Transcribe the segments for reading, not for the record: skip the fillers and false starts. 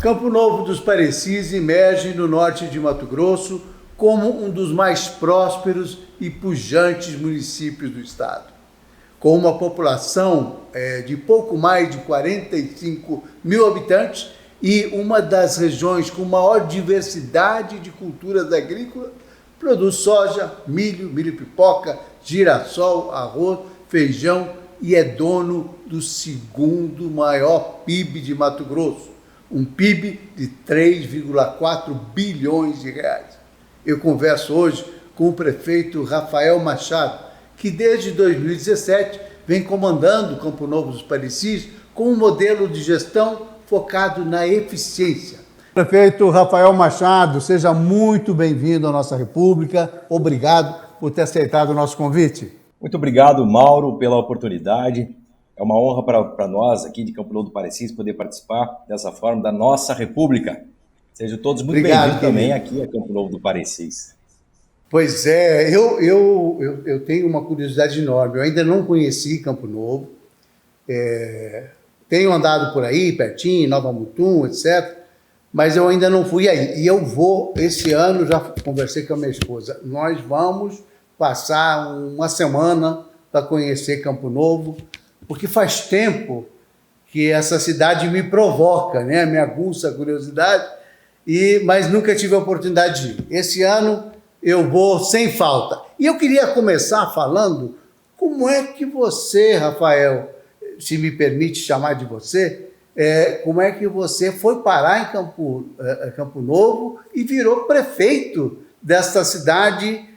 Campo Novo dos Parecis emerge no norte de Mato Grosso como um dos mais prósperos e pujantes municípios do estado. Com uma população de pouco mais de 45 mil habitantes e uma das regiões com maior diversidade de culturas agrícolas, produz soja, milho, milho-pipoca, girassol, arroz, feijão e é dono do segundo maior PIB de Mato Grosso, um PIB de 3,4 bilhões de reais. Eu converso hoje com o prefeito Rafael Machado, que desde 2017 vem comandando Campo Novo dos Parecis com um modelo de gestão focado na eficiência. Prefeito Rafael Machado, seja muito bem-vindo à nossa República. Obrigado por ter aceitado o nosso convite. Muito obrigado, Mauro, pela oportunidade. É uma honra para nós aqui de Campo Novo do Parecis poder participar dessa forma da nossa República. Sejam todos muito bem-vindos também aqui a Campo Novo do Parecis. Pois é, eu tenho uma curiosidade enorme. Eu ainda não conheci Campo Novo. Tenho andado por aí, pertinho, Nova Mutum, etc., mas eu ainda não fui aí. E eu vou, esse ano, já conversei com a minha esposa, nós vamos passar uma semana para conhecer Campo Novo, porque faz tempo que essa cidade me provoca, né? Me aguça a curiosidade, mas nunca tive a oportunidade de ir. Esse ano eu vou sem falta. E eu queria começar falando como é que você, Rafael, se me permite chamar de você, como é que você foi parar em Campo Novo e virou prefeito desta cidade.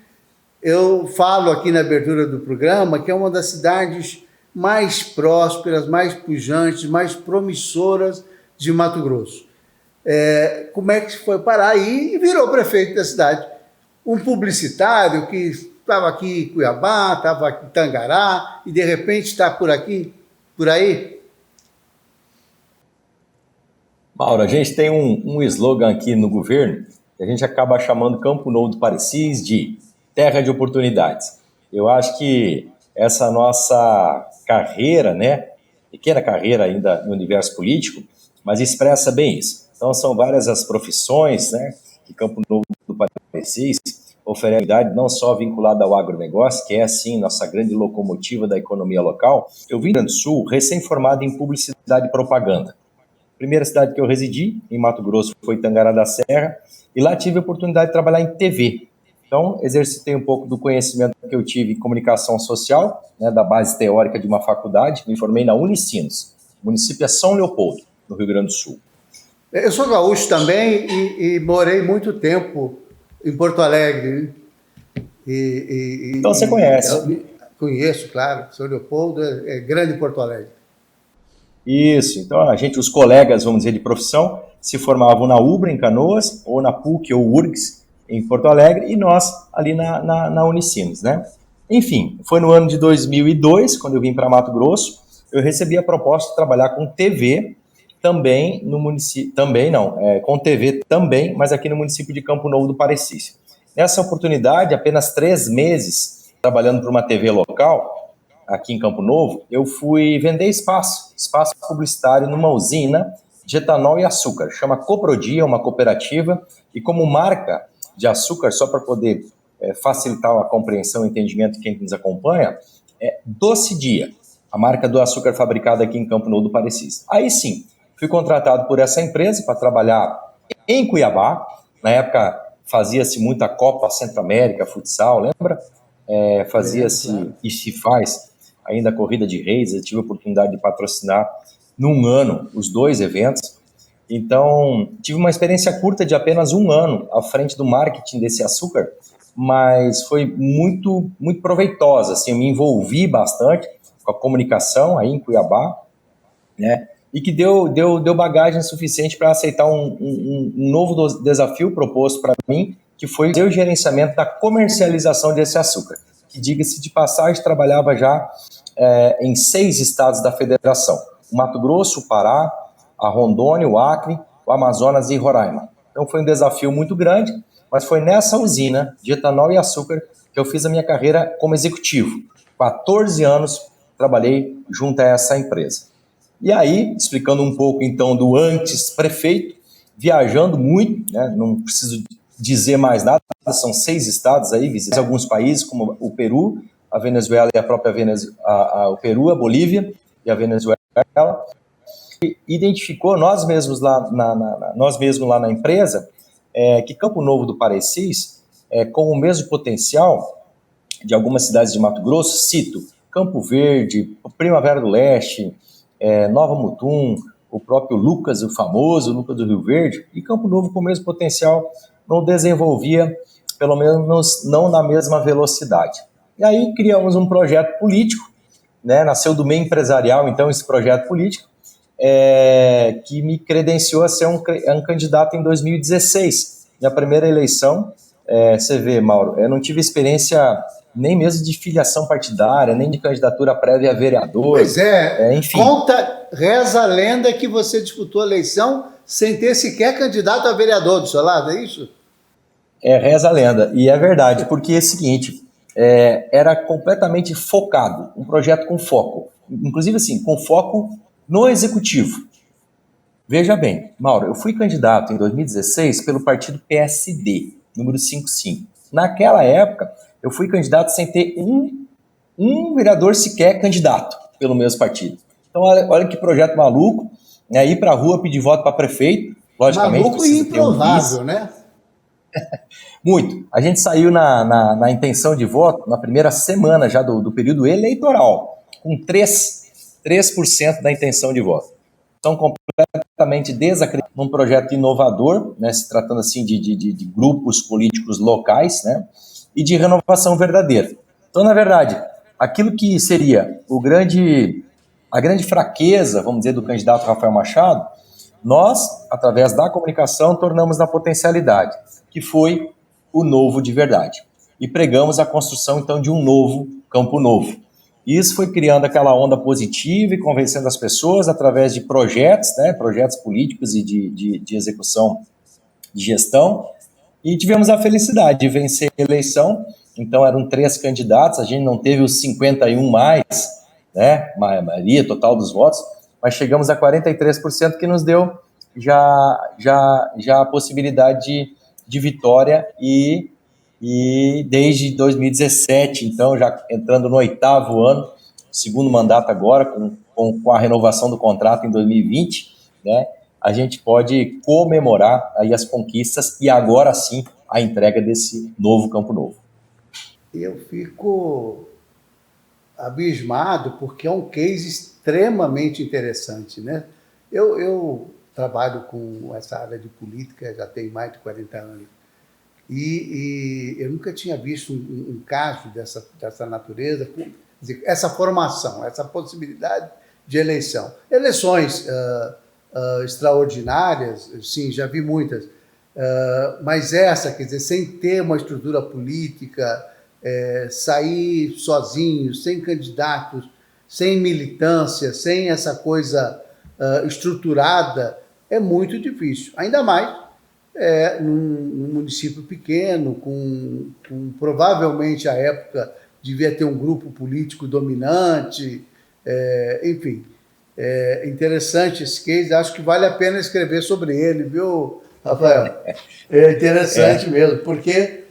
Eu falo aqui na abertura do programa que é uma das cidades mais prósperas, mais pujantes, mais promissoras de Mato Grosso. Como é que você foi parar aí e virou prefeito da cidade? Um publicitário que estava aqui em Cuiabá, estava aqui em Tangará e de repente está por aqui, por aí? Mauro, a gente tem um slogan aqui no governo que a gente acaba chamando Campo Novo do Parecis de terra de oportunidades. Eu acho que essa nossa carreira, né, pequena carreira ainda no universo político, mas expressa bem isso. Então são várias as profissões, né, que Campo Novo do Parecis oferece não só vinculada ao agronegócio, que é sim nossa grande locomotiva da economia local. Eu vim do Rio Grande do Sul recém-formado em publicidade e propaganda. A primeira cidade que eu residi, em Mato Grosso, foi Tangará da Serra, e lá tive a oportunidade de trabalhar em TV. Então, exercitei um pouco do conhecimento que eu tive em comunicação social, né, da base teórica de uma faculdade. Me formei na Unicinos, município é São Leopoldo, no Rio Grande do Sul. Eu sou gaúcho também e morei muito tempo em Porto Alegre. Então você conhece. Conheço, claro. São Leopoldo é grande Porto Alegre. Isso, então os colegas, vamos dizer, de profissão, se formavam na UBRA, em Canoas, ou na PUC ou URGS, em Porto Alegre, e nós ali na Unicinos, né? Enfim, foi no ano de 2002, quando eu vim para Mato Grosso, eu recebi a proposta de trabalhar com TV, também no município, com TV também, mas aqui no município de Campo Novo do Parecis. Nessa oportunidade, apenas 3 meses trabalhando para uma TV local, aqui em Campo Novo, eu fui vender espaço publicitário numa usina de etanol e açúcar, chama Coprodia, uma cooperativa, e como marca de açúcar, só para poder facilitar a compreensão e entendimento de quem nos acompanha, é Doce Dia, a marca do açúcar fabricado aqui em Campo Novo do Parecis. Aí sim, fui contratado por essa empresa para trabalhar em Cuiabá. Na época fazia-se muita Copa Centro-América, futsal, lembra? Fazia-se e se faz ainda a Corrida de Reis. Eu tive a oportunidade de patrocinar num ano os 2 eventos. Então, tive uma experiência curta de apenas 1 ano à frente do marketing desse açúcar, mas foi muito, muito proveitosa. Assim, eu me envolvi bastante com a comunicação aí em Cuiabá, né? E que deu bagagem suficiente para aceitar um novo desafio proposto para mim, que foi o gerenciamento da comercialização desse açúcar, que, diga-se de passagem, trabalhava já em 6 estados da federação: o Mato Grosso, o Pará, a Rondônia, o Acre, o Amazonas e Roraima. Então foi um desafio muito grande, mas foi nessa usina de etanol e açúcar que eu fiz a minha carreira como executivo. 14 anos trabalhei junto a essa empresa. E aí, explicando um pouco então do antes prefeito, viajando muito, né? Não preciso dizer mais nada, são 6 estados aí, visitei alguns países como o Peru, a Venezuela e a própria o Peru, a Bolívia e a Venezuela. E identificou nós mesmos lá na empresa que Campo Novo do Parecis, com o mesmo potencial de algumas cidades de Mato Grosso, cito Campo Verde, Primavera do Leste, Nova Mutum, o próprio Lucas, o famoso Lucas do Rio Verde, e Campo Novo com o mesmo potencial não desenvolvia, pelo menos não na mesma velocidade. E aí criamos um projeto político, né, nasceu do meio empresarial, então, esse projeto político, que me credenciou a ser um candidato em 2016. Minha primeira eleição, você vê, Mauro, eu não tive experiência nem mesmo de filiação partidária, nem de candidatura prévia a vereador. Pois enfim. Reza a lenda que você disputou a eleição sem ter sequer candidato a vereador do seu lado, é isso? Reza a lenda, e é verdade, porque é o seguinte, era completamente focado, um projeto com foco, inclusive assim, com foco no executivo. Veja bem, Mauro, eu fui candidato em 2016 pelo partido PSD, número 55. Naquela época, eu fui candidato sem ter um vereador sequer candidato pelo mesmo partido. Então, olha que projeto maluco, né? Ir para a rua pedir voto para prefeito, logicamente maluco e improvável, né? Muito. A gente saiu na intenção de voto na primeira semana já do período eleitoral, com 3% da intenção de voto. São completamente desacreditados num projeto inovador, né, se tratando assim de grupos políticos locais, né, e de renovação verdadeira. Então, na verdade, aquilo que seria a grande fraqueza, vamos dizer, do candidato Rafael Machado, nós, através da comunicação, tornamos na potencialidade, que foi o novo de verdade. E pregamos a construção, então, de um novo Campo Novo. E isso foi criando aquela onda positiva e convencendo as pessoas através de projetos, né, projetos políticos e de execução de gestão. E tivemos a felicidade de vencer a eleição. Então, eram 3 candidatos, a gente não teve os 51 mais, né, maioria total dos votos, mas chegamos a 43%, que nos deu já a possibilidade de vitória e desde 2017, então, já entrando no 8º ano, segundo mandato agora, com a renovação do contrato em 2020, né, a gente pode comemorar aí as conquistas e agora sim a entrega desse novo Campo Novo. Eu fico abismado porque é um case extremamente interessante, né? Eu trabalho com essa área de política já tem mais de 40 anos. E eu nunca tinha visto um caso dessa natureza, quer dizer, essa formação, essa possibilidade de eleição. Eleições extraordinárias, sim, já vi muitas, mas essa, quer dizer, sem ter uma estrutura política, sair sozinho, sem candidatos, sem militância, sem essa coisa estruturada, é muito difícil. Ainda mais num município pequeno, com provavelmente à época devia ter um grupo político dominante, enfim. É interessante esse case, acho que vale a pena escrever sobre ele, viu, Rafael? É interessante mesmo, porque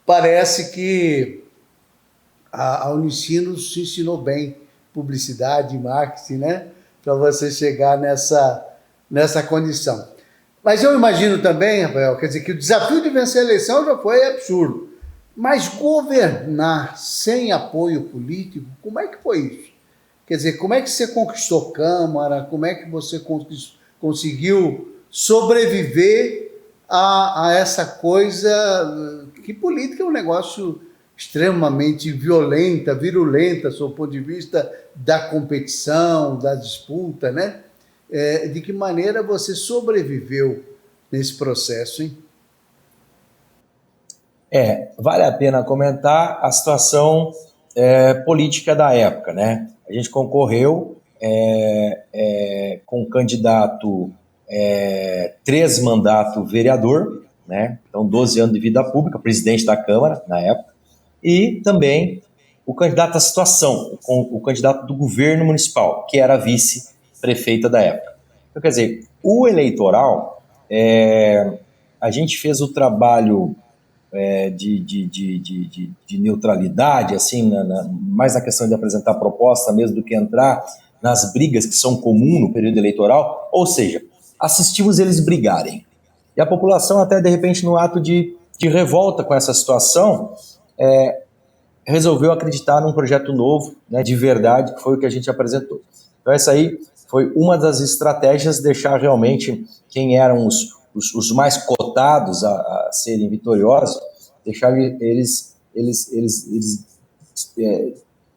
parece que a Unicinos se ensinou bem publicidade e marketing, né? Para você chegar nessa condição. Mas eu imagino também, Rafael, quer dizer, que o desafio de vencer a eleição já foi absurdo. Mas governar sem apoio político, como é que foi isso? Quer dizer, como é que você conquistou Câmara? Como é que você conseguiu sobreviver a essa coisa? Que política é um negócio extremamente virulenta, do ponto de vista da competição, da disputa, né? De que maneira você sobreviveu nesse processo, hein? Vale a pena comentar a situação política da época, né? A gente concorreu com um candidato 3 mandatos vereador, né? Então 12 anos de vida pública, presidente da Câmara na época, e também o candidato à situação, o candidato do governo municipal, que era a vice-prefeita da época. Então, quer dizer, o eleitoral, A gente fez o trabalho de neutralidade, assim, mais na questão de apresentar proposta mesmo do que entrar nas brigas que são comuns no período eleitoral, ou seja, assistimos eles brigarem. E a população até, de repente, no ato de revolta com essa situação, resolveu acreditar num projeto novo, né, de verdade, que foi o que a gente apresentou. Então essa aí foi uma das estratégias, deixar realmente quem eram os mais cotados a serem vitoriosos, deixar eles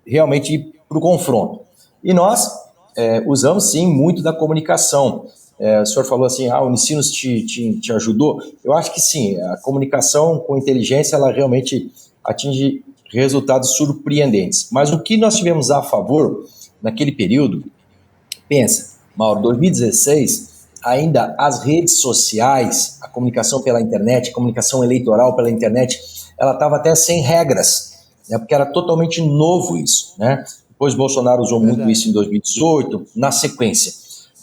realmente ir para o confronto. E nós usamos sim muito da comunicação. O senhor falou assim, o Unicinos te ajudou? Eu acho que sim, a comunicação com inteligência, ela realmente atinge resultados surpreendentes. Mas o que nós tivemos a favor naquele período, pensa, Mauro, 2016, ainda as redes sociais, a comunicação pela internet, a comunicação eleitoral pela internet, ela estava até sem regras, né, porque era totalmente novo isso, né? Depois Bolsonaro usou muito isso em 2018, na sequência.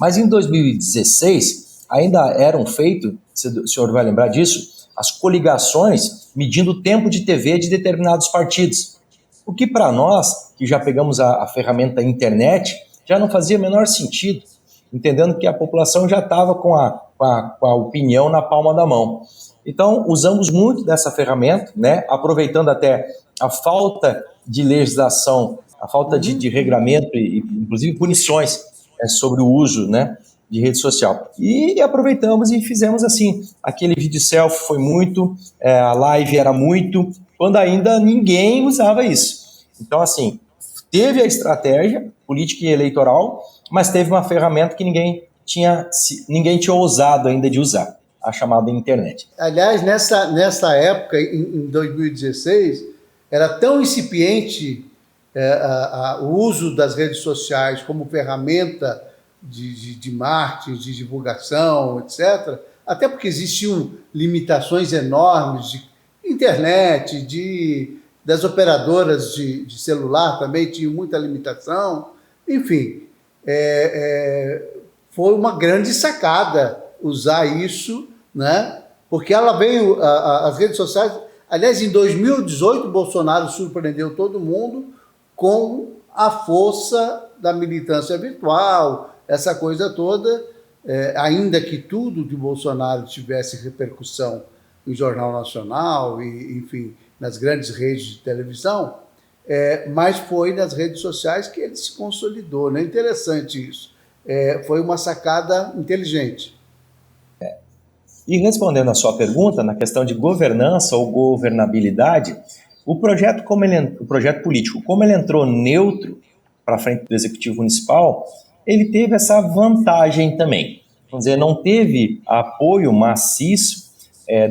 Mas em 2016, ainda eram feitos, o senhor vai lembrar disso, as coligações medindo o tempo de TV de determinados partidos. O que para nós, que já pegamos a ferramenta internet, já não fazia o menor sentido, entendendo que a população já estava com a opinião na palma da mão. Então, usamos muito dessa ferramenta, né, aproveitando até a falta de legislação, a falta de regramento e inclusive punições sobre o uso, né, de rede social. E aproveitamos e fizemos assim, aquele vídeo selfie foi muito, a live era muito, quando ainda ninguém usava isso. Então, assim, teve a estratégia política e eleitoral, mas teve uma ferramenta que ninguém tinha ousado ainda de usar, a chamada internet. Aliás, nessa época, em 2016, era tão incipiente o uso das redes sociais como ferramenta de marketing, de divulgação, etc., até porque existiam limitações enormes de internet, das operadoras de celular também tinham muita limitação. Enfim, foi uma grande sacada usar isso, né? Porque ela veio, as redes sociais... Aliás, em 2018, Bolsonaro surpreendeu todo mundo com a força da militância virtual, essa coisa toda, ainda que tudo de Bolsonaro tivesse repercussão em Jornal Nacional e, enfim, nas grandes redes de televisão, mas foi nas redes sociais que ele se consolidou, né? Interessante isso. Foi uma sacada inteligente. E respondendo à sua pergunta, na questão de governança ou governabilidade, o projeto político, como ele entrou neutro para frente do Executivo Municipal, ele teve essa vantagem também. Vamos dizer, não teve apoio maciço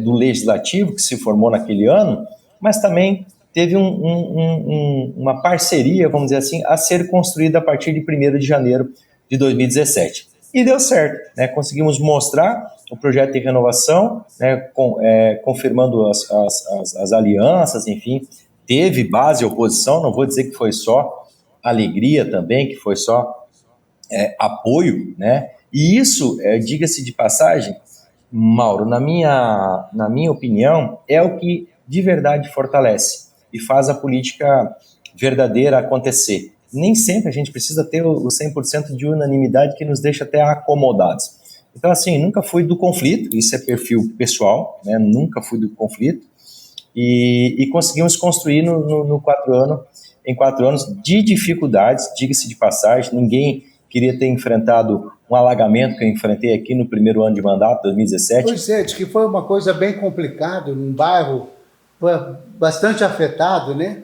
do Legislativo, que se formou naquele ano, mas também teve uma parceria, vamos dizer assim, a ser construída a partir de 1º de janeiro de 2017. E deu certo, né? Conseguimos mostrar o projeto de renovação, né? Confirmando as alianças, enfim, teve base e oposição, não vou dizer que foi só alegria também, que foi só apoio, né? E isso, diga-se de passagem, Mauro, na minha opinião, é o que de verdade fortalece e faz a política verdadeira acontecer. Nem sempre a gente precisa ter o 100% de unanimidade que nos deixa até acomodados. Então, assim, nunca fui do conflito, isso é perfil pessoal, né? Nunca fui do conflito, e conseguimos construir em 4 anos de dificuldades, diga-se de passagem, ninguém queria ter enfrentado um alagamento que eu enfrentei aqui no primeiro ano de mandato, 2017. Pois é, diz que foi uma coisa bem complicada, num bairro bastante afetado, né?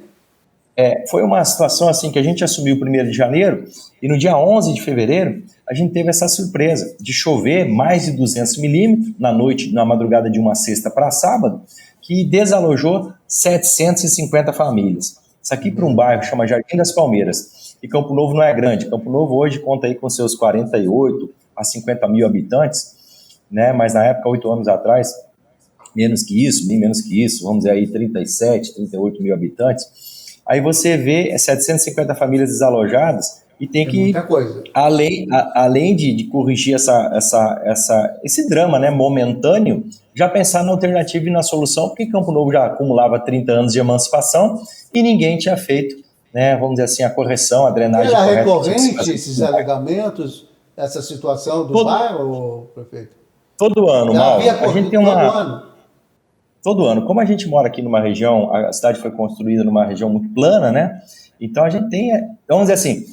Foi uma situação assim que a gente assumiu o 1º de janeiro e no dia 11 de fevereiro a gente teve essa surpresa de chover mais de 200 milímetros na madrugada de uma sexta para sábado, que desalojou 750 famílias. Isso aqui para um bairro chama Jardim das Palmeiras. E Campo Novo não é grande. Campo Novo hoje conta aí com seus 48 a 50 mil habitantes, né? Mas na época, 8 anos atrás, menos que isso, bem menos que isso, vamos dizer aí 37, 38 mil habitantes. Aí você vê 750 famílias desalojadas E tem É que, muita coisa. além de corrigir esse drama, né, momentâneo, já pensar na alternativa e na solução, porque Campo Novo já acumulava 30 anos de emancipação e ninguém tinha feito, né, vamos dizer assim, a correção, a drenagem Era correta que tinha que se recorrente fazer. esses alagamentos, essa situação do Todo, bairro, prefeito? todo ano, Já havia Mauro, a gente corrido tem todo uma... ano. Todo ano. Como a gente mora aqui numa região, a cidade foi construída numa região muito plana, né? Então a gente tem, vamos dizer assim,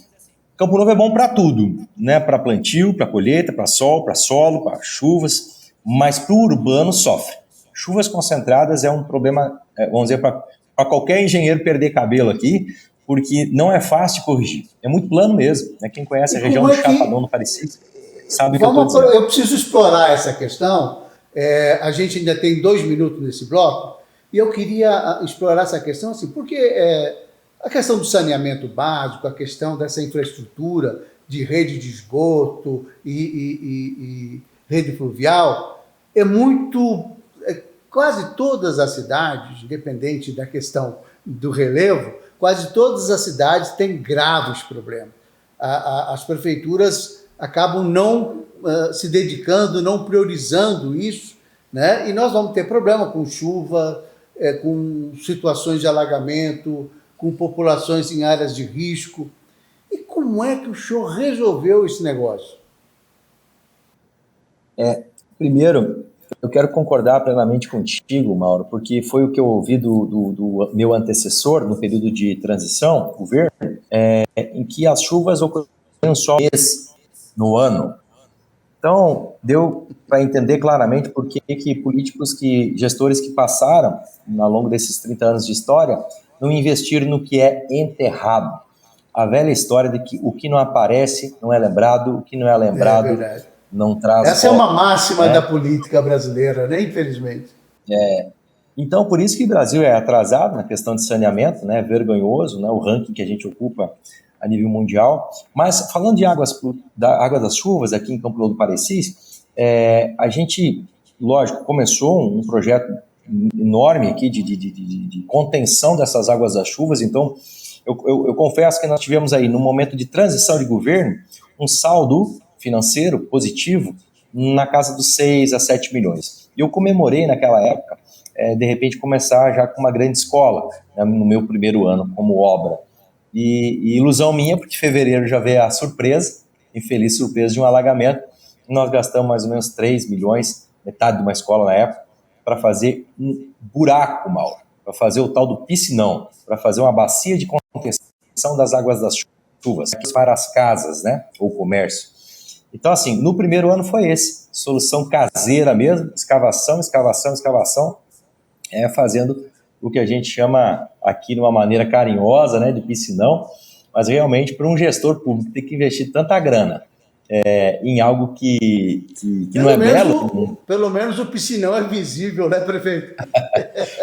Campo Novo é bom para tudo, né? Para plantio, para colheita, para sol, para solo, para chuvas, mas para o urbano sofre. Chuvas concentradas é um problema, vamos dizer, para qualquer engenheiro perder cabelo aqui, porque não é fácil de corrigir. É muito plano mesmo, né? Quem conhece E a região como do é que Chapadão do Parecis sabe o que eu estou vamos, dizendo. eu preciso explorar essa questão. A gente ainda tem 2 minutos nesse bloco e eu queria explorar essa questão assim, porque a questão do saneamento básico, a questão dessa infraestrutura de rede de esgoto e rede fluvial é muito. Quase todas as cidades, independente da questão do relevo, quase todas as cidades têm graves problemas. As prefeituras acabam não se dedicando, não priorizando isso, né? E nós vamos ter problema com chuva, com situações de alagamento, com populações em áreas de risco. E como é que o senhor resolveu esse negócio? Primeiro, eu quero concordar plenamente contigo, Mauro, porque foi o que eu ouvi do meu antecessor no período de transição, governo, em que as chuvas ocorriam só um mês no ano. Então, deu para entender claramente por que políticos, gestores que passaram ao longo desses 30 anos de história, não investiram no que é enterrado. A velha história de que o que não aparece não é lembrado, o que não é É lembrado verdade. não traz Essa é volta, uma máxima da né? política brasileira, né? Infelizmente. Então, por isso que o Brasil é atrasado na questão de saneamento, né? Vergonhoso, né? O ranking que a gente ocupa a nível mundial. Mas, falando de água das chuvas aqui em Campo Louco do Parecis, a gente, lógico, começou um projeto enorme aqui de contenção dessas águas das chuvas. Então, eu confesso que nós tivemos aí, no momento de transição de governo, um saldo financeiro positivo na casa dos 6 a 7 milhões. E eu comemorei naquela época, de repente, começar já com uma grande escola, né, no meu primeiro ano como obra. E ilusão minha, porque em fevereiro já veio a surpresa, infeliz surpresa de um alagamento. Nós gastamos mais ou menos 3 milhões, metade de uma escola na época, para fazer um buraco, Mauro, para fazer o tal do piscinão, para fazer uma bacia de contenção das águas das chuvas para as casas, né, ou comércio. Então, assim, no primeiro ano foi esse, solução caseira mesmo, escavação, fazendo o que a gente chama aqui de uma maneira carinhosa, né, de piscinão, mas realmente para um gestor público ter que investir tanta grana em algo que não é belo. Pelo menos o piscinão é visível, né, prefeito?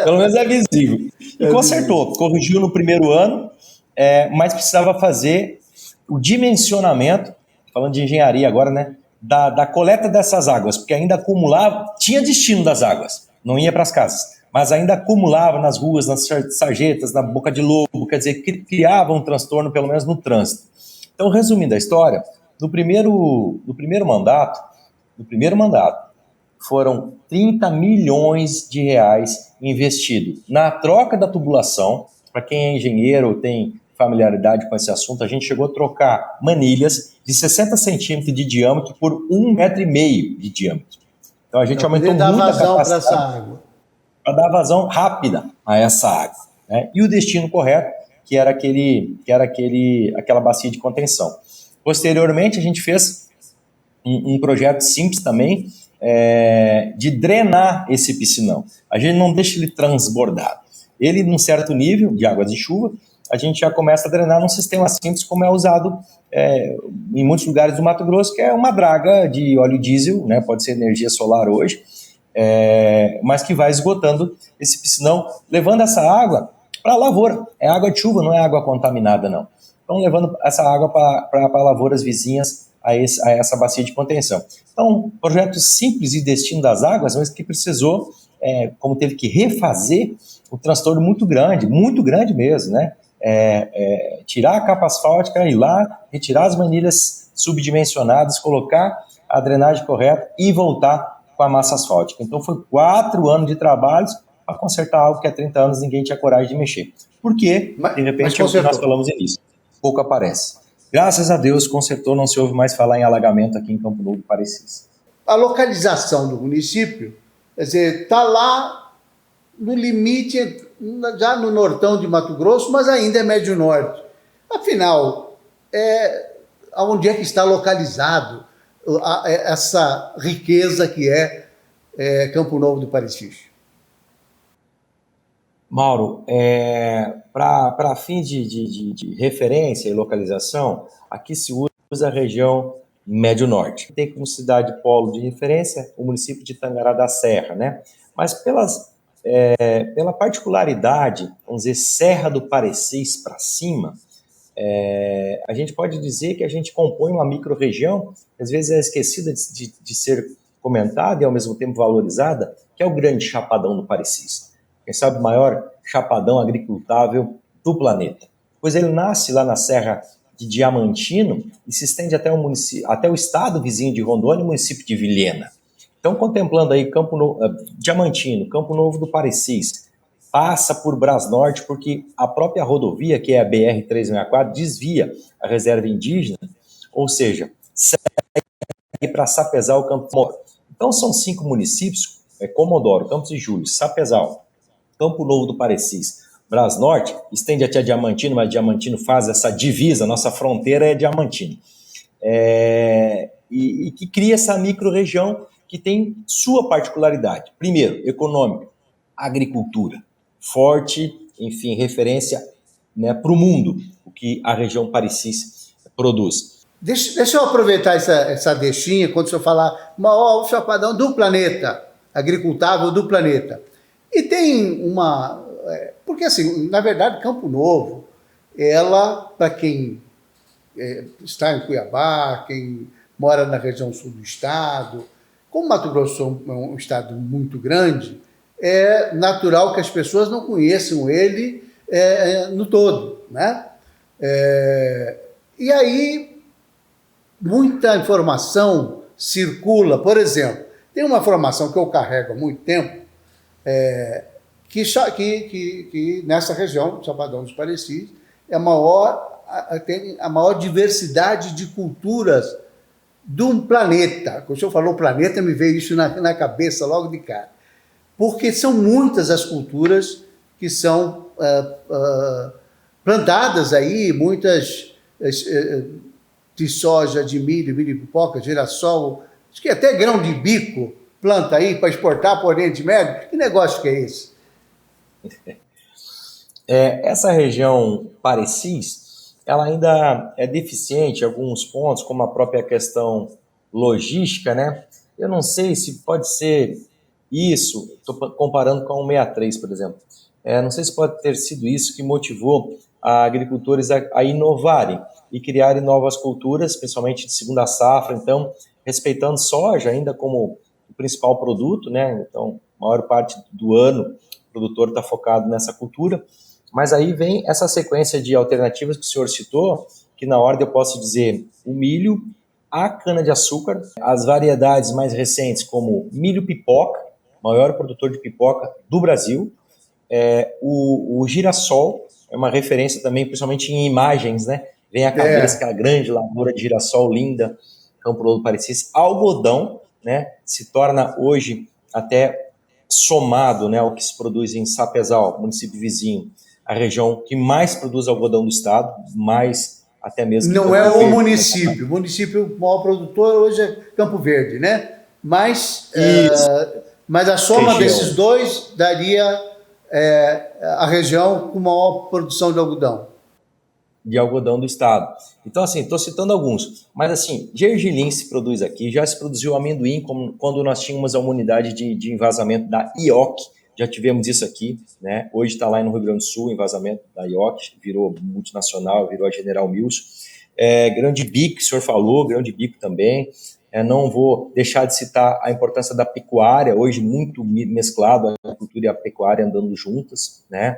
Pelo menos é visível. E consertou, corrigiu no primeiro ano, mas precisava fazer o dimensionamento, falando de engenharia agora, né, da coleta dessas águas, porque ainda acumulava, tinha destino das águas, não ia para as casas, mas ainda acumulava nas ruas, nas sarjetas, na boca de lobo, quer dizer, criava um transtorno, pelo menos no trânsito. Então, resumindo a história, no primeiro mandato, foram 30 milhões de reais investido na troca da tubulação. Para quem é engenheiro ou tem familiaridade com esse assunto, a gente chegou a trocar manilhas de 60 centímetros de diâmetro por 1,5 metro de diâmetro. Então a gente aumentou muito a vazão para essa capacidade água. para dar vazão rápida a essa água, né? E o destino correto, que era aquela bacia de contenção. Posteriormente, a gente fez um projeto simples também, de drenar esse piscinão. A gente não deixa ele transbordado. Ele, num certo nível de águas de chuva, a gente já começa a drenar num sistema simples, como é usado em muitos lugares do Mato Grosso, que é uma draga de óleo diesel, né? Pode ser energia solar hoje, mas que vai esgotando esse piscinão, levando essa água para a lavoura. É água de chuva, não é água contaminada, não. Então, levando essa água para lavouras vizinhas a essa bacia de contenção. Então, projeto simples e destino das águas, mas que precisou, como teve que refazer, um transtorno muito grande mesmo, né? tirar a capa asfáltica, ir lá, retirar as manilhas subdimensionadas, colocar a drenagem correta e voltar com a massa asfáltica. Então foi 4 anos de trabalho para consertar algo que há 30 anos ninguém tinha coragem de mexer. Por quê? De repente, é o que nós falamos início. Pouco aparece. Graças a Deus, consertou, não se ouve mais falar em alagamento aqui em Campo Novo do Parecis. A localização do município, quer dizer, está lá no limite, já no nortão de Mato Grosso, mas ainda é médio norte. Afinal, onde é que está localizado essa riqueza que é Campo Novo do Parecis? Mauro, para fim de referência e localização, aqui se usa a região Médio Norte. Tem como cidade polo de referência o município de Tangará da Serra, né? Mas pela particularidade, vamos dizer, Serra do Parecis para cima, a gente pode dizer que a gente compõe uma micro-região, às vezes é esquecida de ser comentada e ao mesmo tempo valorizada, que é o Grande Chapadão do Parecis. Quem sabe o maior chapadão agricultável do planeta. Pois ele nasce lá na Serra de Diamantino e se estende até o estado vizinho de Rondônia, o município de Vilhena. Então, contemplando aí Diamantino, Campo Novo do Parecis, passa por Brasnorte, porque a própria rodovia, que é a BR-364, desvia a reserva indígena, ou seja, segue para Sapezal, Campo Moro. Então, são 5 municípios, Comodoro, Campos de Júlio, Sapezal, Campo Novo do Parecis, Brasnorte, estende até Diamantino, mas Diamantino faz essa divisa, nossa fronteira é Diamantino. E que cria essa micro-região que tem sua particularidade. Primeiro, econômico, agricultura, forte, enfim, referência, né, para o mundo, o que a região Parecis produz. Deixa eu aproveitar essa deixinha, quando o senhor falar maior chapadão do planeta, agricultável do planeta. E tem porque assim, na verdade, Campo Novo, para quem está em Cuiabá, quem mora na região sul do estado, como Mato Grosso é um estado muito grande, é natural que as pessoas não conheçam ele no todo, né? E aí, muita informação circula. Por exemplo, tem uma informação que eu carrego há muito tempo, que nessa região, Chapadão dos Parecis, tem a maior diversidade de culturas do planeta. Quando o senhor falou planeta, me veio isso na cabeça logo de cara. Porque são muitas as culturas que são plantadas aí, muitas de soja, de milho de pipoca, girassol, acho que até grão de bico planta aí para exportar para o Oriente Médio. Que negócio que é esse? Essa região Parecis, ela ainda é deficiente em alguns pontos, como a própria questão logística, né? Eu não sei se pode ser isso, estou comparando com a 163, por exemplo. Não sei se pode ter sido isso que motivou agricultores a inovarem e criarem novas culturas, principalmente de segunda safra, então, respeitando soja ainda como o principal produto, né? Então, a maior parte do ano o produtor está focado nessa cultura, mas aí vem essa sequência de alternativas que o senhor citou, que na ordem eu posso dizer o milho, a cana-de-açúcar, as variedades mais recentes como milho pipoca, maior produtor de pipoca do Brasil, o girassol, é uma referência também, principalmente em imagens, né? Vem a cabeça, aquela grande lavoura de girassol linda, Campo Novo do Parecis. Algodão, né? Se torna hoje até somado, né, ao que se produz em Sapezal, município vizinho, a região que mais produz algodão do estado, mais até mesmo... Não é o município. O município maior produtor hoje é Campo Verde, né? Mas a soma desses dois daria a região com maior produção de algodão. De algodão do estado. Então, assim, estou citando alguns, mas assim, gergelim se produz aqui, já se produziu amendoim quando nós tínhamos a unidade de envasamento da IOC, já tivemos isso aqui, né? Hoje está lá no Rio Grande do Sul, o envasamento da IOC, virou multinacional, virou a General Mills. Grão de bico, que o senhor falou, grão de bico também. Não vou deixar de citar a importância da pecuária, hoje muito mesclado, a agricultura e a pecuária andando juntas, né?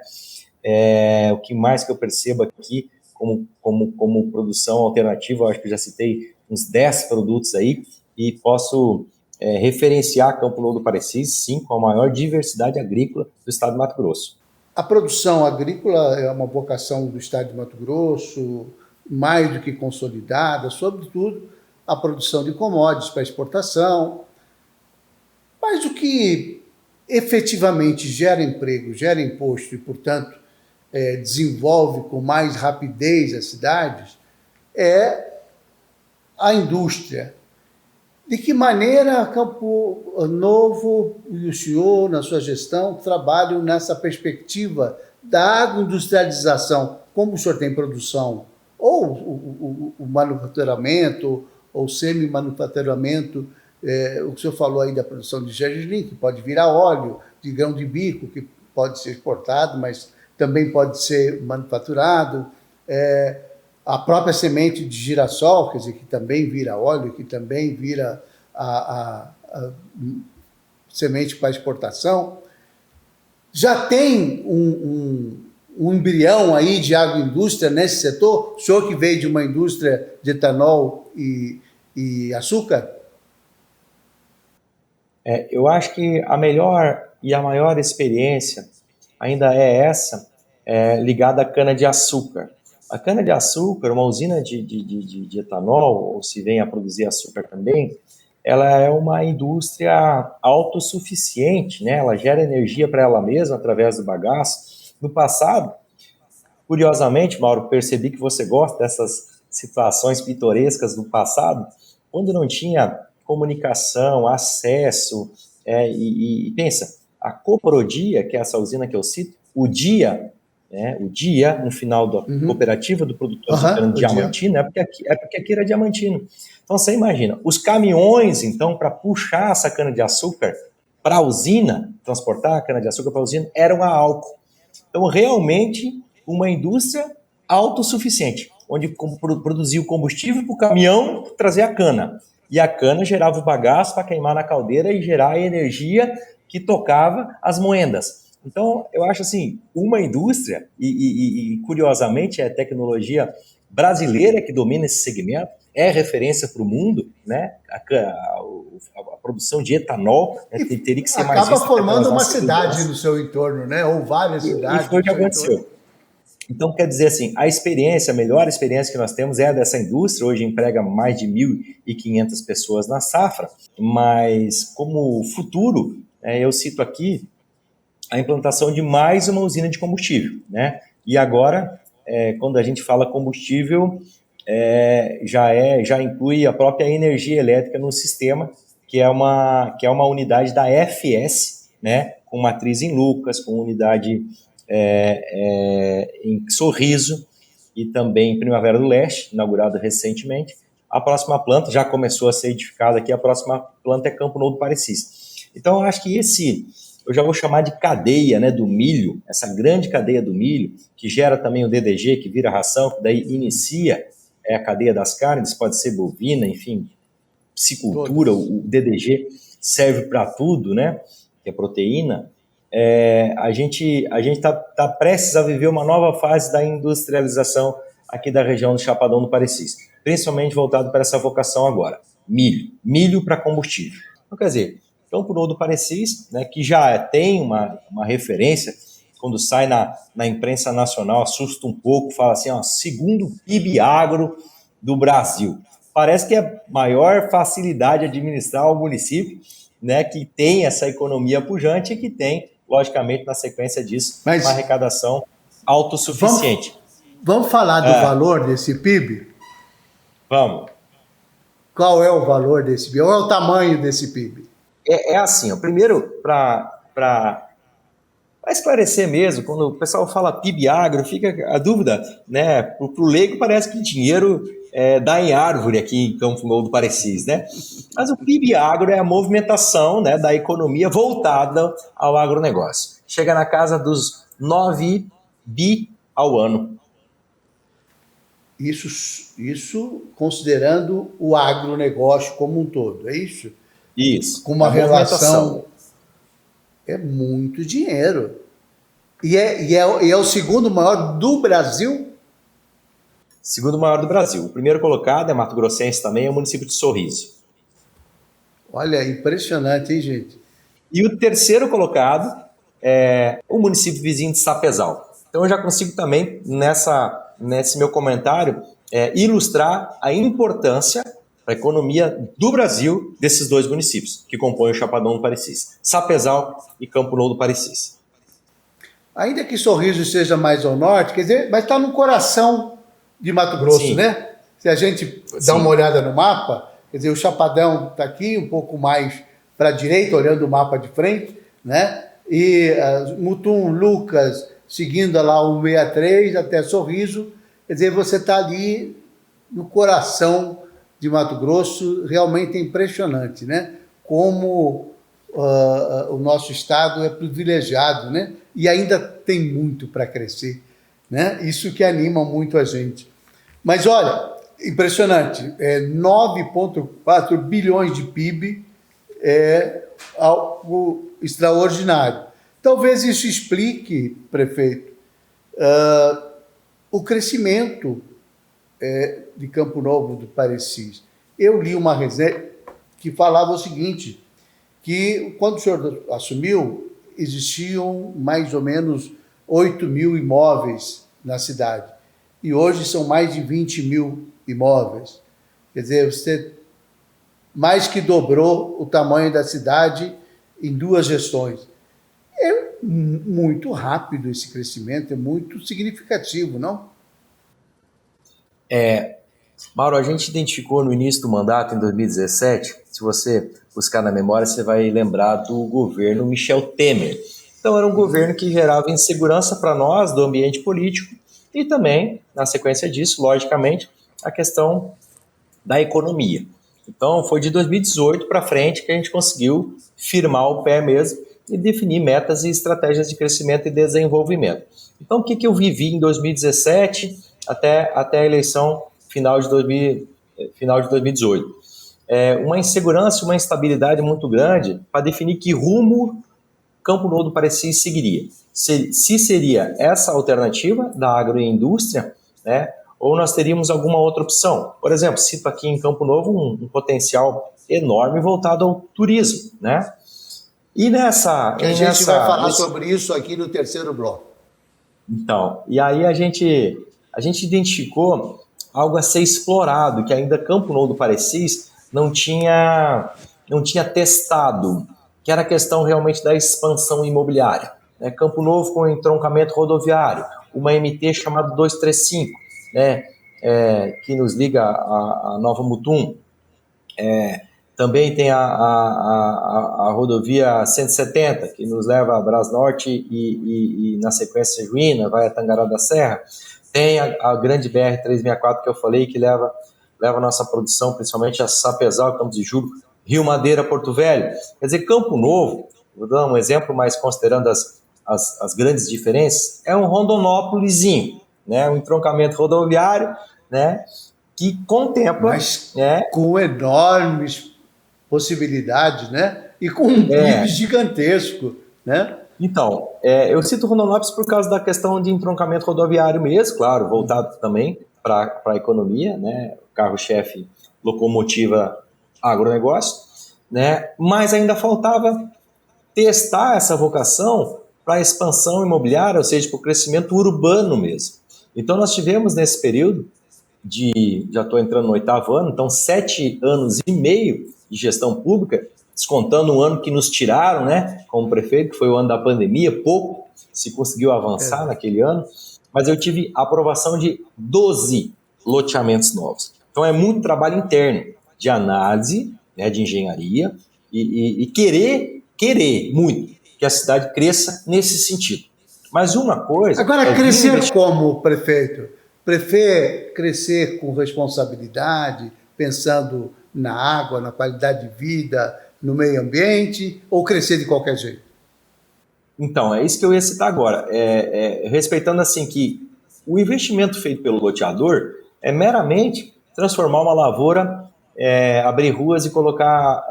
O que mais que eu percebo aqui como produção alternativa, eu acho que eu já citei uns 10 produtos aí, e posso referenciar Campo Novo do Parecis, sim, com a maior diversidade agrícola do estado de Mato Grosso. A produção agrícola é uma vocação do estado de Mato Grosso, mais do que consolidada, sobretudo a produção de commodities para exportação, mas o que efetivamente gera emprego, gera imposto e, portanto, desenvolve com mais rapidez as cidades é a indústria. De que maneira Campo Novo e o senhor, na sua gestão, trabalham nessa perspectiva da agroindustrialização? Como o senhor tem produção, ou o manufaturamento, ou semi-manufaturamento, o que o senhor falou aí da produção de gergelim, que pode virar óleo, de grão de bico, que pode ser exportado, mas também pode ser manufaturado, a própria semente de girassol, quer dizer, que também vira óleo, que também vira a semente para exportação. Já tem um embrião aí de agroindústria nesse setor? O senhor que veio de uma indústria de etanol e açúcar? Eu acho que a melhor e a maior experiência ainda é essa, ligada à cana-de-açúcar. A cana-de-açúcar, uma usina de etanol, ou se vem a produzir açúcar também, ela é uma indústria autossuficiente, né? Ela gera energia para ela mesma através do bagaço. No passado, curiosamente, Mauro, percebi que você gosta dessas situações pitorescas do passado, quando não tinha comunicação, acesso, e pensa, a Coprodia, que é essa usina que eu cito, o dia, no final da cooperativa do produtor de cana Diamantina, é porque aqui era Diamantino. Então você imagina, os caminhões, então, para puxar essa cana-de-açúcar para a usina, transportar a cana-de-açúcar para a usina, eram a álcool. Então, realmente, uma indústria autossuficiente, onde produzia o combustível para o caminhão trazer a cana. E a cana gerava o bagaço para queimar na caldeira e gerar a energia que tocava as moendas. Então, eu acho assim, uma indústria, e curiosamente é a tecnologia brasileira que domina esse segmento, é referência para o mundo, né? A produção de etanol, né, teria que ser mais vista. Acaba formando uma cidade no seu entorno, né? Ou várias cidades. E foi o que aconteceu. Então, quer dizer assim, a melhor experiência que nós temos é dessa indústria, hoje emprega mais de 1.500 pessoas na safra, mas como futuro, eu cito aqui a implantação de mais uma usina de combustível, né? E agora, quando a gente fala combustível, já inclui a própria energia elétrica no sistema, que é uma unidade da FS, né? Com matriz em Lucas, com unidade em Sorriso e também em Primavera do Leste, inaugurado recentemente. A próxima planta já começou a ser edificada aqui, a próxima planta é Campo Novo do Parecis. Então, eu acho que eu já vou chamar de cadeia, né, do milho, essa grande cadeia do milho, que gera também o DDG, que vira ração, que daí inicia a cadeia das carnes, pode ser bovina, enfim, piscicultura, o DDG serve para tudo, né, que é proteína. A gente está prestes a viver uma nova fase da industrialização aqui da região do Chapadão do Parecis, principalmente voltado para essa vocação agora, milho para combustível. Então, quer dizer, Campo Novo do Parecis, né, que já tem uma referência, quando sai na imprensa nacional, assusta um pouco, fala assim, segundo PIB agro do Brasil. Parece que é maior facilidade de administrar o município, né, que tem essa economia pujante e que tem, logicamente, na sequência disso, uma arrecadação autossuficiente. Vamos falar do valor desse PIB? Vamos. Qual é o valor desse PIB? Qual é o tamanho desse PIB? É assim, primeiro, para esclarecer mesmo, quando o pessoal fala PIB agro, fica a dúvida, né? Para o leigo parece que dinheiro dá em árvore aqui em Campo Novo do Parecis, né? Mas o PIB agro é a movimentação, né, da economia voltada ao agronegócio. Chega na casa dos 9 bi ao ano. Isso considerando o agronegócio como um todo, é isso? Isso. Com uma relação... É muito dinheiro. E é o segundo maior do Brasil? Segundo maior do Brasil. O primeiro colocado é Mato Grossense também, é o município de Sorriso. Olha, impressionante, hein, gente? E o terceiro colocado é o município vizinho de Sapezal. Então eu já consigo também, nesse meu comentário, ilustrar a importância para a economia do Brasil desses dois municípios, que compõem o Chapadão do Parecis. Sapezal e Campo Novo do Parecis. Ainda que Sorriso seja mais ao norte, quer dizer, mas está no coração de Mato Grosso, Sim. né? Se a gente dá uma olhada no mapa, quer dizer, o Chapadão está aqui, um pouco mais para a direita, olhando o mapa de frente, né? E Mutum, Lucas, seguindo lá o 63 até Sorriso, quer dizer, você está ali no coração de Mato Grosso. Realmente é impressionante, né? Como o nosso estado é privilegiado, né? E ainda tem muito para crescer, né? Isso que anima muito a gente. Mas olha, impressionante, 9,4 bilhões de PIB é algo extraordinário. Talvez isso explique, prefeito, o crescimento de Campo Novo do Parecis. Eu li uma resenha que falava o seguinte, que quando o senhor assumiu, existiam mais ou menos 8 mil imóveis na cidade. E hoje são mais de 20 mil imóveis. Quer dizer, você mais que dobrou o tamanho da cidade em 2 gestões. É muito rápido esse crescimento, é muito significativo, não? Mauro, a gente identificou no início do mandato, em 2017, se você buscar na memória, você vai lembrar do governo Michel Temer. Então, era um governo que gerava insegurança para nós do ambiente político e também, na sequência disso, logicamente, a questão da economia. Então, foi de 2018 para frente que a gente conseguiu firmar o pé mesmo e definir metas e estratégias de crescimento e desenvolvimento. Então, o que eu vivi em 2017 até a eleição final de 2018? Uma insegurança, uma instabilidade muito grande para definir que rumo Campo Novo do Parecis seguiria. Se seria essa alternativa da agroindústria, né, ou nós teríamos alguma outra opção. Por exemplo, cito aqui em Campo Novo um potencial enorme voltado ao turismo, né? E a gente vai falar sobre isso aqui no terceiro bloco. Então, e aí a gente identificou algo a ser explorado, que ainda Campo Novo do Parecis não tinha testado, que era a questão realmente da expansão imobiliária. Né? Campo Novo com entroncamento rodoviário, uma MT chamada 235, né? Que nos liga a Nova Mutum. Também tem a rodovia 170, que nos leva a Brasnorte e na sequência Juína, vai a Tangará da Serra. Tem a grande BR-364 que eu falei, que leva a nossa produção, principalmente a Sapezal, Campos de Juro, Rio Madeira, Porto Velho. Quer dizer, Campo Novo, vou dar um exemplo, mas considerando as grandes diferenças, é um Rondonópolisinho, né? Um entroncamento rodoviário, né? Que contempla... Mas com enormes possibilidades, né? E com um PIB gigantesco, né? Então, eu cito Rondonópolis por causa da questão de entroncamento rodoviário mesmo, claro, voltado também para a economia, né? Carro-chefe, locomotiva, agronegócio, né? Mas ainda faltava testar essa vocação para a expansão imobiliária, ou seja, para o crescimento urbano mesmo. Então, nós tivemos nesse período já estou entrando no 8º ano, então 7 anos e meio de gestão pública, descontando um ano que nos tiraram, né, como prefeito, que foi o ano da pandemia, pouco se conseguiu avançar naquele ano, mas eu tive aprovação de 12 loteamentos novos. Então é muito trabalho interno, de análise, né, de engenharia, e querer muito que a cidade cresça nesse sentido. Mas uma coisa... Agora, crescer como, prefeito? Prefere crescer com responsabilidade, pensando na água, na qualidade de vida, no meio ambiente, ou crescer de qualquer jeito? Então, é isso que eu ia citar agora. Respeitando assim que o investimento feito pelo loteador é meramente transformar uma lavoura, abrir ruas e colocar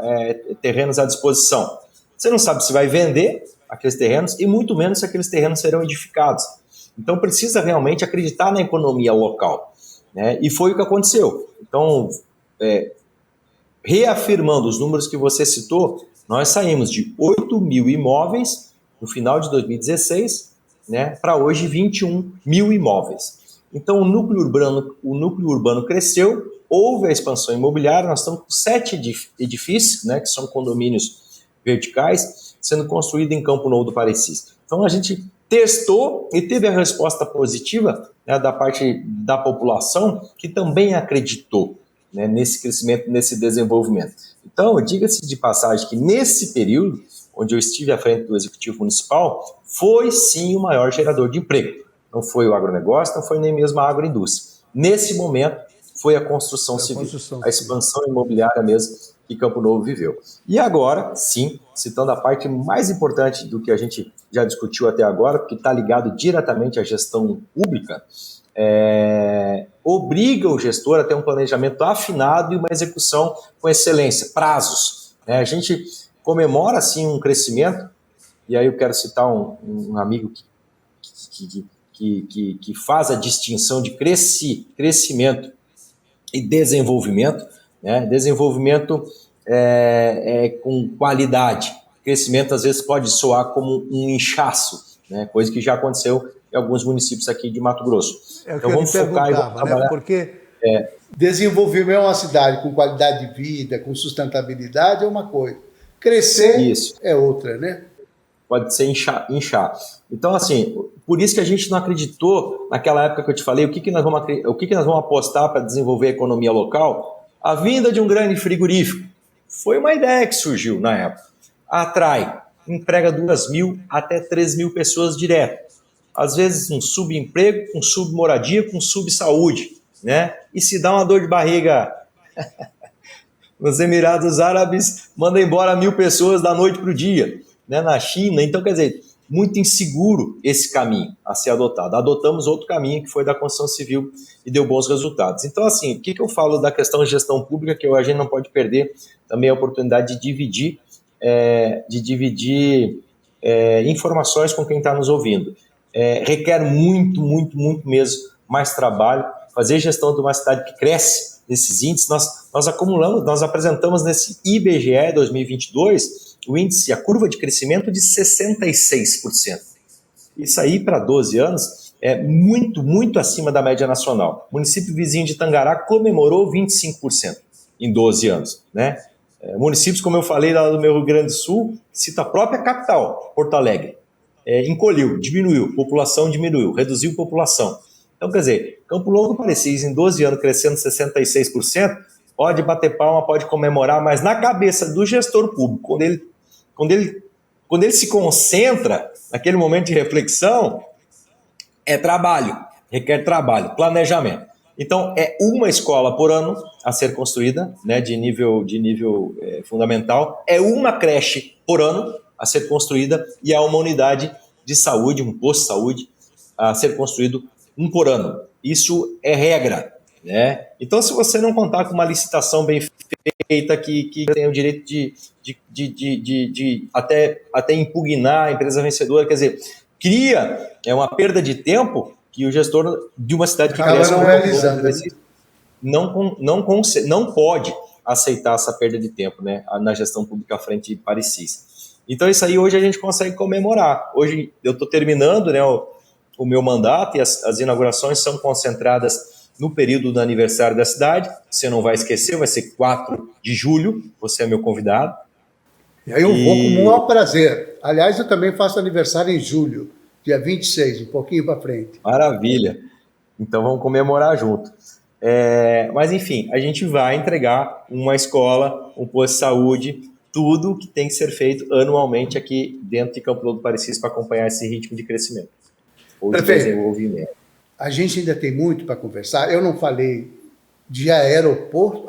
terrenos à disposição. Você não sabe se vai vender, aqueles terrenos e muito menos se aqueles terrenos serão edificados. Então precisa realmente acreditar na economia local, né? E foi o que aconteceu. Então, reafirmando os números que você citou, nós saímos de 8 mil imóveis no final de 2016, né, para hoje 21 mil imóveis. Então o núcleo urbano cresceu, houve a expansão imobiliária, nós estamos com 7 edifícios, né, que são condomínios verticais, sendo construídos em Campo Novo do Parecis. Então a gente testou e teve a resposta positiva, né, da parte da população, que também acreditou, né, nesse crescimento, nesse desenvolvimento. Então, diga-se de passagem que nesse período, onde eu estive à frente do Executivo Municipal, foi sim o maior gerador de emprego. Não foi o agronegócio, não foi nem mesmo a agroindústria. Nesse momento, foi a construção civil, a expansão imobiliária mesmo que Campo Novo viveu. E agora, sim, citando a parte mais importante do que a gente já discutiu até agora, porque está ligado diretamente à gestão pública, obriga o gestor a ter um planejamento afinado e uma execução com excelência, prazos. A gente comemora, sim, um crescimento, e aí eu quero citar um amigo que faz a distinção de crescimento e desenvolvimento, né? Desenvolvimento com qualidade. Crescimento, às vezes, pode soar como um inchaço, né? Coisa que já aconteceu em alguns municípios aqui de Mato Grosso. Então vamos focar e vamos trabalhar. Né? Porque desenvolver uma cidade com qualidade de vida, com sustentabilidade é uma coisa. Crescer é outra, né? Pode ser inchar. Então, assim, por isso que a gente não acreditou naquela época que eu te falei, o que nós vamos apostar para desenvolver a economia local? A vinda de um grande frigorífico. Foi uma ideia que surgiu na época. Atrai, emprega 2.000 até 3.000 pessoas direto. Às vezes um subemprego, com submoradia, com subsaúde, né? E se dá uma dor de barriga nos Emirados Árabes, manda embora 1.000 pessoas da noite para o dia, né? Na China. Então, quer dizer, muito inseguro esse caminho a ser adotado. Adotamos outro caminho, que foi da construção civil, e deu bons resultados. Então, assim, o que eu falo da questão de gestão pública, que a gente não pode perder também a oportunidade de dividir informações com quem está nos ouvindo. Requer muito mesmo mais trabalho. Fazer gestão de uma cidade que cresce nesses índices, nós acumulamos, nós apresentamos nesse IBGE 2022 o índice, a curva de crescimento de 66%. Isso aí, para 12 anos, é muito acima da média nacional. O município vizinho de Tangará comemorou 25% em 12 anos, né? Municípios, como eu falei, lá do meu Rio Grande do Sul, cito a própria capital, Porto Alegre, encolheu, diminuiu, população diminuiu, reduziu população. Então, quer dizer, Campo Novo do Parecis, em 12 anos, crescendo 66%, pode bater palma, pode comemorar, mas na cabeça do gestor público, quando ele se concentra naquele momento de reflexão, requer trabalho, planejamento. Então, é uma escola por ano a ser construída, né, de nível fundamental, é uma creche por ano a ser construída e há uma unidade de saúde, um posto de saúde a ser construído um por ano. Isso é regra, né? Então, se você não contar com uma licitação bem feita, que tem o direito de até impugnar a empresa vencedora, quer dizer, cria uma perda de tempo que o gestor de uma cidade que cresce não pode aceitar essa perda de tempo, né, na gestão pública à frente de Parecis. Então isso aí hoje a gente consegue comemorar. Hoje eu estou terminando, né, o meu mandato e as inaugurações são concentradas no período do aniversário da cidade. Você não vai esquecer, vai ser 4 de julho, você é meu convidado. E aí eu vou com o maior prazer. Aliás, eu também faço aniversário em julho. Dia 26, um pouquinho para frente. Maravilha. Então vamos comemorar junto. Mas enfim, a gente vai entregar uma escola, um posto de saúde, tudo que tem que ser feito anualmente aqui dentro de Campo Novo do Parecis para acompanhar esse ritmo de crescimento ou de desenvolvimento. A gente ainda tem muito para conversar. Eu não falei de aeroporto.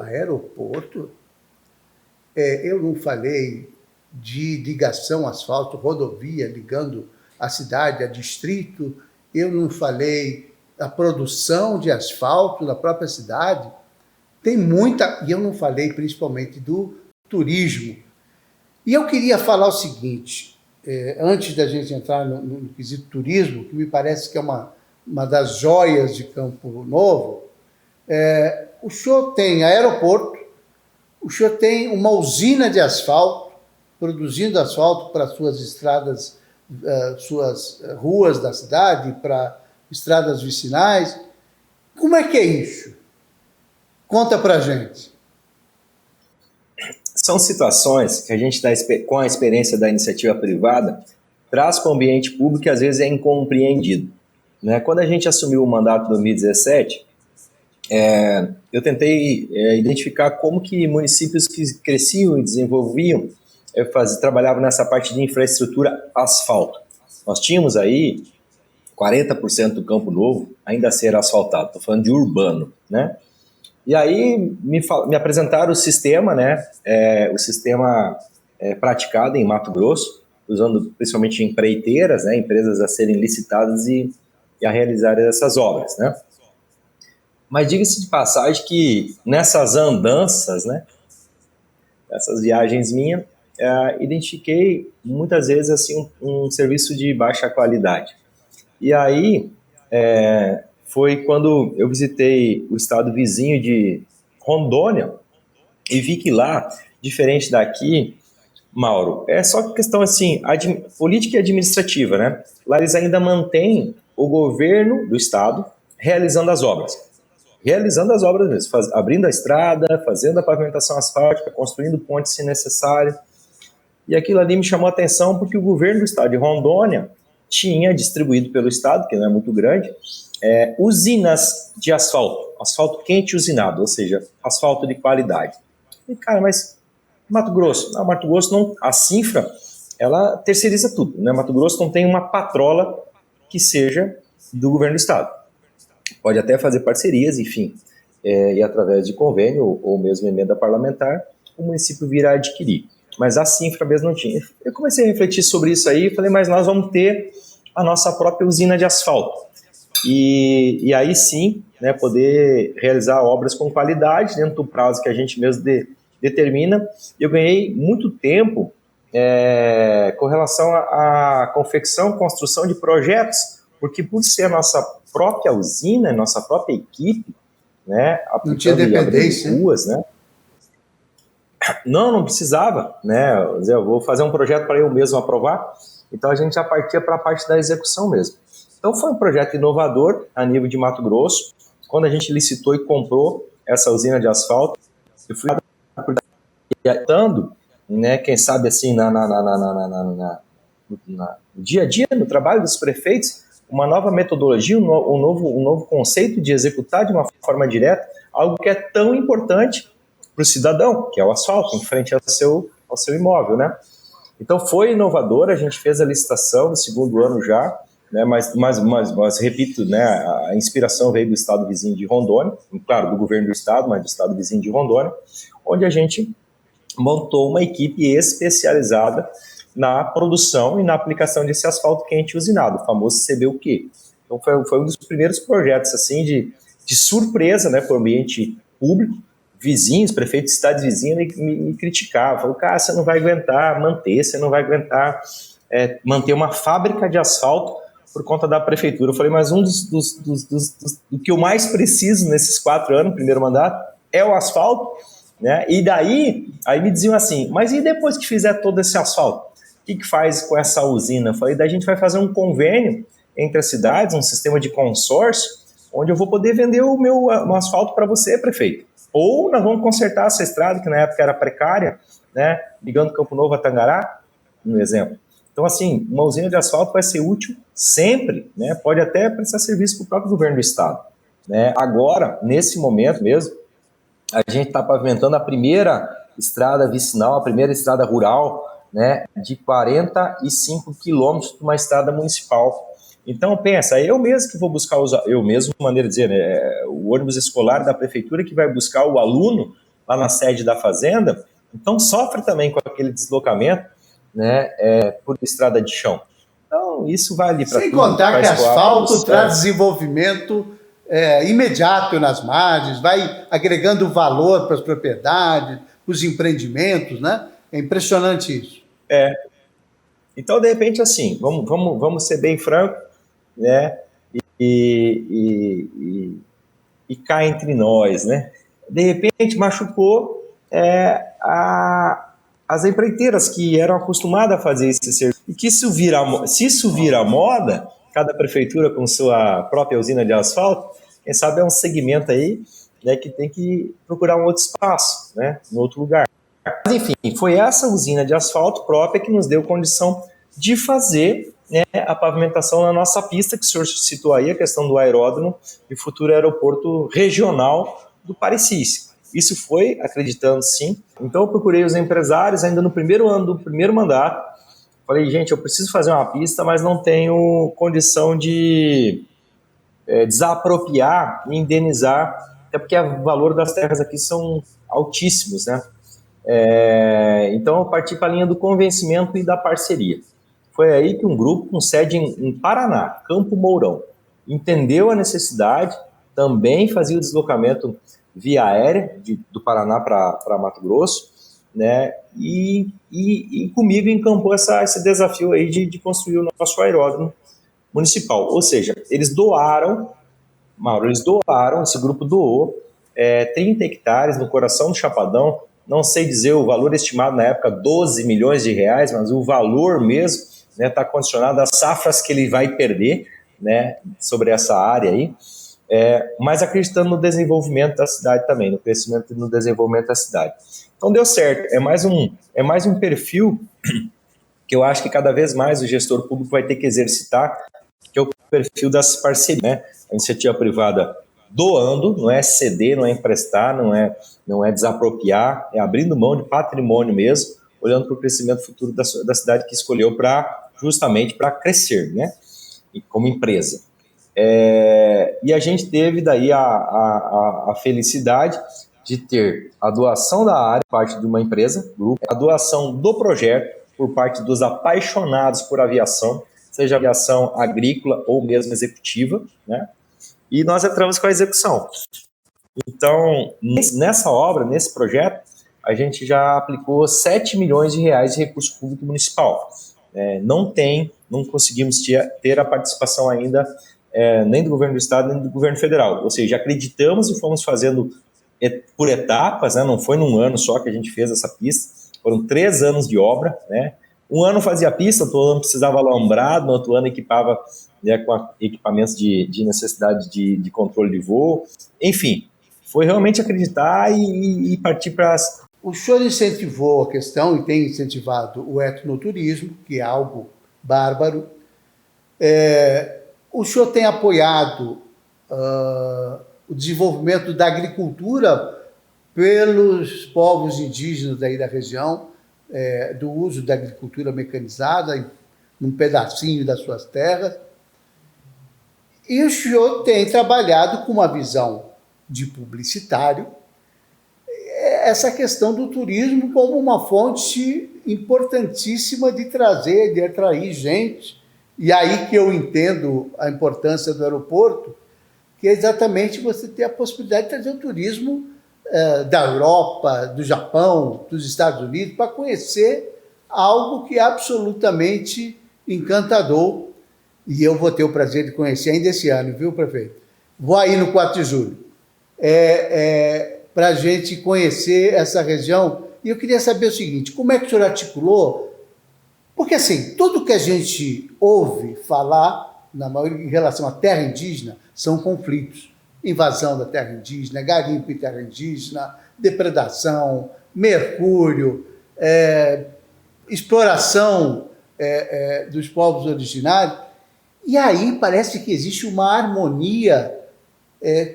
Eu não falei de ligação asfalto, rodovia ligando a cidade, a distrito. Eu não falei da produção de asfalto na própria cidade. Tem muita, e eu não falei principalmente do turismo. E eu queria falar o seguinte, antes da gente entrar no quesito turismo, que me parece que é uma das joias de Campo Novo, o senhor tem aeroporto, o senhor tem uma usina de asfalto, produzindo asfalto para suas estradas, suas ruas da cidade, para estradas vicinais. Como é que é isso? Conta para a gente. São situações que a gente, com a experiência da iniciativa privada, traz para o ambiente público e às vezes é incompreendido. Né? Quando a gente assumiu o mandato em 2017, eu tentei identificar como que municípios que cresciam e desenvolviam trabalhavam nessa parte de infraestrutura asfalto. Nós tínhamos aí 40% do Campo Novo ainda a ser asfaltado, estou falando de urbano, né? E aí me apresentaram o sistema, né? O sistema praticado em Mato Grosso, usando principalmente empreiteiras, né? Empresas a serem licitadas e a realizar essas obras, né? Mas diga-se de passagem que nessas andanças, né? Essas viagens minhas, identifiquei muitas vezes assim um serviço de baixa qualidade. E aí foi quando eu visitei o estado vizinho de Rondônia e vi que lá, diferente daqui, Mauro, é só questão assim, política e administrativa, né? Lá eles ainda mantêm o governo do estado realizando as obras. Realizando as obras mesmo, abrindo a estrada, fazendo a pavimentação asfáltica, construindo pontes se necessário. E aquilo ali me chamou a atenção porque o governo do estado de Rondônia tinha distribuído pelo estado, que não é muito grande, usinas de asfalto quente usinado, ou seja, asfalto de qualidade. E, cara, mas Mato Grosso? Não, Mato Grosso não, a Cinfra, ela terceiriza tudo, né? Mato Grosso não tem uma patrola que seja do governo do estado. Pode até fazer parcerias, enfim, e através de convênio ou mesmo emenda parlamentar, o município virá adquirir. Mas a Cinfra mesmo não tinha. Eu comecei a refletir sobre isso aí e falei, mas nós vamos ter a nossa própria usina de asfalto. E aí sim, né, poder realizar obras com qualidade dentro do prazo que a gente mesmo determina. Eu ganhei muito tempo com relação à confecção, construção de projetos, porque por ser a nossa própria usina, nossa própria equipe, né, não tinha dependência, ruas, né? Não precisava, né? Eu vou fazer um projeto para eu mesmo aprovar, então a gente já partia para a parte da execução mesmo. Então foi um projeto inovador a nível de Mato Grosso. Quando a gente licitou e comprou essa usina de asfalto, eu fui adaptando, né? Quem sabe assim no dia a dia, no trabalho dos prefeitos, uma nova metodologia, um novo conceito de executar de uma forma direta algo que é tão importante para o cidadão, que é o asfalto, em frente ao seu imóvel, né? Então foi inovador, a gente fez a licitação no segundo ano já, né? Mas repito, né? A inspiração veio do estado vizinho de Rondônia, claro, do governo do estado, mas do estado vizinho de Rondônia, onde a gente montou uma equipe especializada na produção e na aplicação desse asfalto quente usinado, o famoso CBUQ. Então foi um dos primeiros projetos assim de surpresa, né, para o ambiente público. Vizinhos, prefeitos de cidades vizinhas me criticavam, falaram, cara, você não vai aguentar manter, você não vai aguentar manter uma fábrica de asfalto por conta da prefeitura. Eu falei, mas do que eu mais preciso nesses 4 anos, primeiro mandato, é o asfalto, né? E daí, aí me diziam assim, mas e depois que fizer todo esse asfalto? O que faz com essa usina? Eu falei, daí a gente vai fazer um convênio entre as cidades, um sistema de consórcio, onde eu vou poder vender o meu asfalto para você, prefeito. Ou nós vamos consertar essa estrada, que na época era precária, né, ligando Campo Novo a Tangará, um exemplo. Então, assim, uma usina de asfalto vai ser útil sempre, né, pode até prestar serviço para o próprio governo do estado. Né. Agora, nesse momento mesmo, a gente está pavimentando a primeira estrada vicinal, a primeira estrada rural, né, de 45 quilômetros de uma estrada municipal. Então, pensa, eu mesmo que vou buscar, eu mesmo, maneira de dizer, o ônibus escolar da prefeitura que vai buscar o aluno lá na sede da fazenda, então sofre também com aquele deslocamento, né, por estrada de chão. Então, isso vale para tudo. Sem contar que asfalto traz desenvolvimento imediato nas margens, vai agregando valor para as propriedades, para os empreendimentos, né? É impressionante isso. Então, de repente, assim, vamos ser bem franco, né? E cá entre nós, né? De repente machucou as empreiteiras que eram acostumadas a fazer esse serviço. E que se isso vira moda, cada prefeitura com sua própria usina de asfalto, quem sabe é um segmento aí, né, que tem que procurar um outro espaço, né, em outro lugar. Mas, enfim, foi essa usina de asfalto própria que nos deu condição de fazer, né, a pavimentação na nossa pista, que o senhor citou aí, a questão do aeródromo e futuro aeroporto regional do Parecis. Isso foi acreditando, sim. Então eu procurei os empresários ainda no primeiro ano do primeiro mandato. Falei, gente, eu preciso fazer uma pista, mas não tenho condição de desapropriar e indenizar, até porque o valor das terras aqui são altíssimos, né? Então eu parti para a linha do convencimento e da parceria. Foi aí que um grupo com sede em Paraná, Campo Mourão, entendeu a necessidade, também fazia o deslocamento via aérea do Paraná para Mato Grosso, né? E comigo encampou esse desafio aí de construir o nosso aeródromo municipal. Ou seja, eles doaram, Mauro, esse grupo doou 30 hectares no coração do Chapadão. Não sei dizer o valor estimado na época, 12 milhões de reais, mas o valor mesmo está condicionado às safras que ele vai perder, né, sobre essa área aí, mas acreditando no desenvolvimento da cidade também, no crescimento e no desenvolvimento da cidade. Então deu certo, é mais um perfil que eu acho que cada vez mais o gestor público vai ter que exercitar, que é o perfil das parcerias, né? A iniciativa privada doando, não é ceder, não é emprestar, não é desapropriar, é abrindo mão de patrimônio mesmo, olhando para o crescimento futuro da cidade que escolheu justamente para crescer, né? E como empresa. E a gente teve daí a felicidade de ter a doação da área por parte de uma empresa, grupo, a doação do projeto por parte dos apaixonados por aviação, seja aviação agrícola ou mesmo executiva, né? E nós entramos com a execução. Então, nessa obra, nesse projeto, a gente já aplicou 7 milhões de reais de recurso público municipal. Não conseguimos ter a participação ainda nem do governo do estado, nem do governo federal. Ou seja, acreditamos e fomos fazendo por etapas, né? Não foi num ano só que a gente fez essa pista, foram 3 anos de obra, né? Um ano fazia pista, outro ano precisava alambrado, no outro ano equipava, né, com equipamentos de necessidade de controle de voo. Enfim, foi realmente acreditar e partir para as... O senhor incentivou a questão e tem incentivado o etnoturismo, que é algo bárbaro. O senhor tem apoiado o desenvolvimento da agricultura pelos povos indígenas daí da região, do uso da agricultura mecanizada num pedacinho das suas terras. E o senhor tem trabalhado com uma visão de publicitário essa questão do turismo como uma fonte importantíssima de trazer, de atrair gente. E aí que eu entendo a importância do aeroporto, que é exatamente você ter a possibilidade de trazer o turismo da Europa, do Japão, dos Estados Unidos, para conhecer algo que é absolutamente encantador. E eu vou ter o prazer de conhecer ainda esse ano, viu, prefeito? Vou aí no 4 de julho, para a gente conhecer essa região. E eu queria saber o seguinte, como é que o senhor articulou? Porque, assim, tudo que a gente ouve falar em relação à terra indígena são conflitos. Invasão da terra indígena, garimpo em terra indígena, depredação, mercúrio, exploração dos povos originários. E aí parece que existe uma harmonia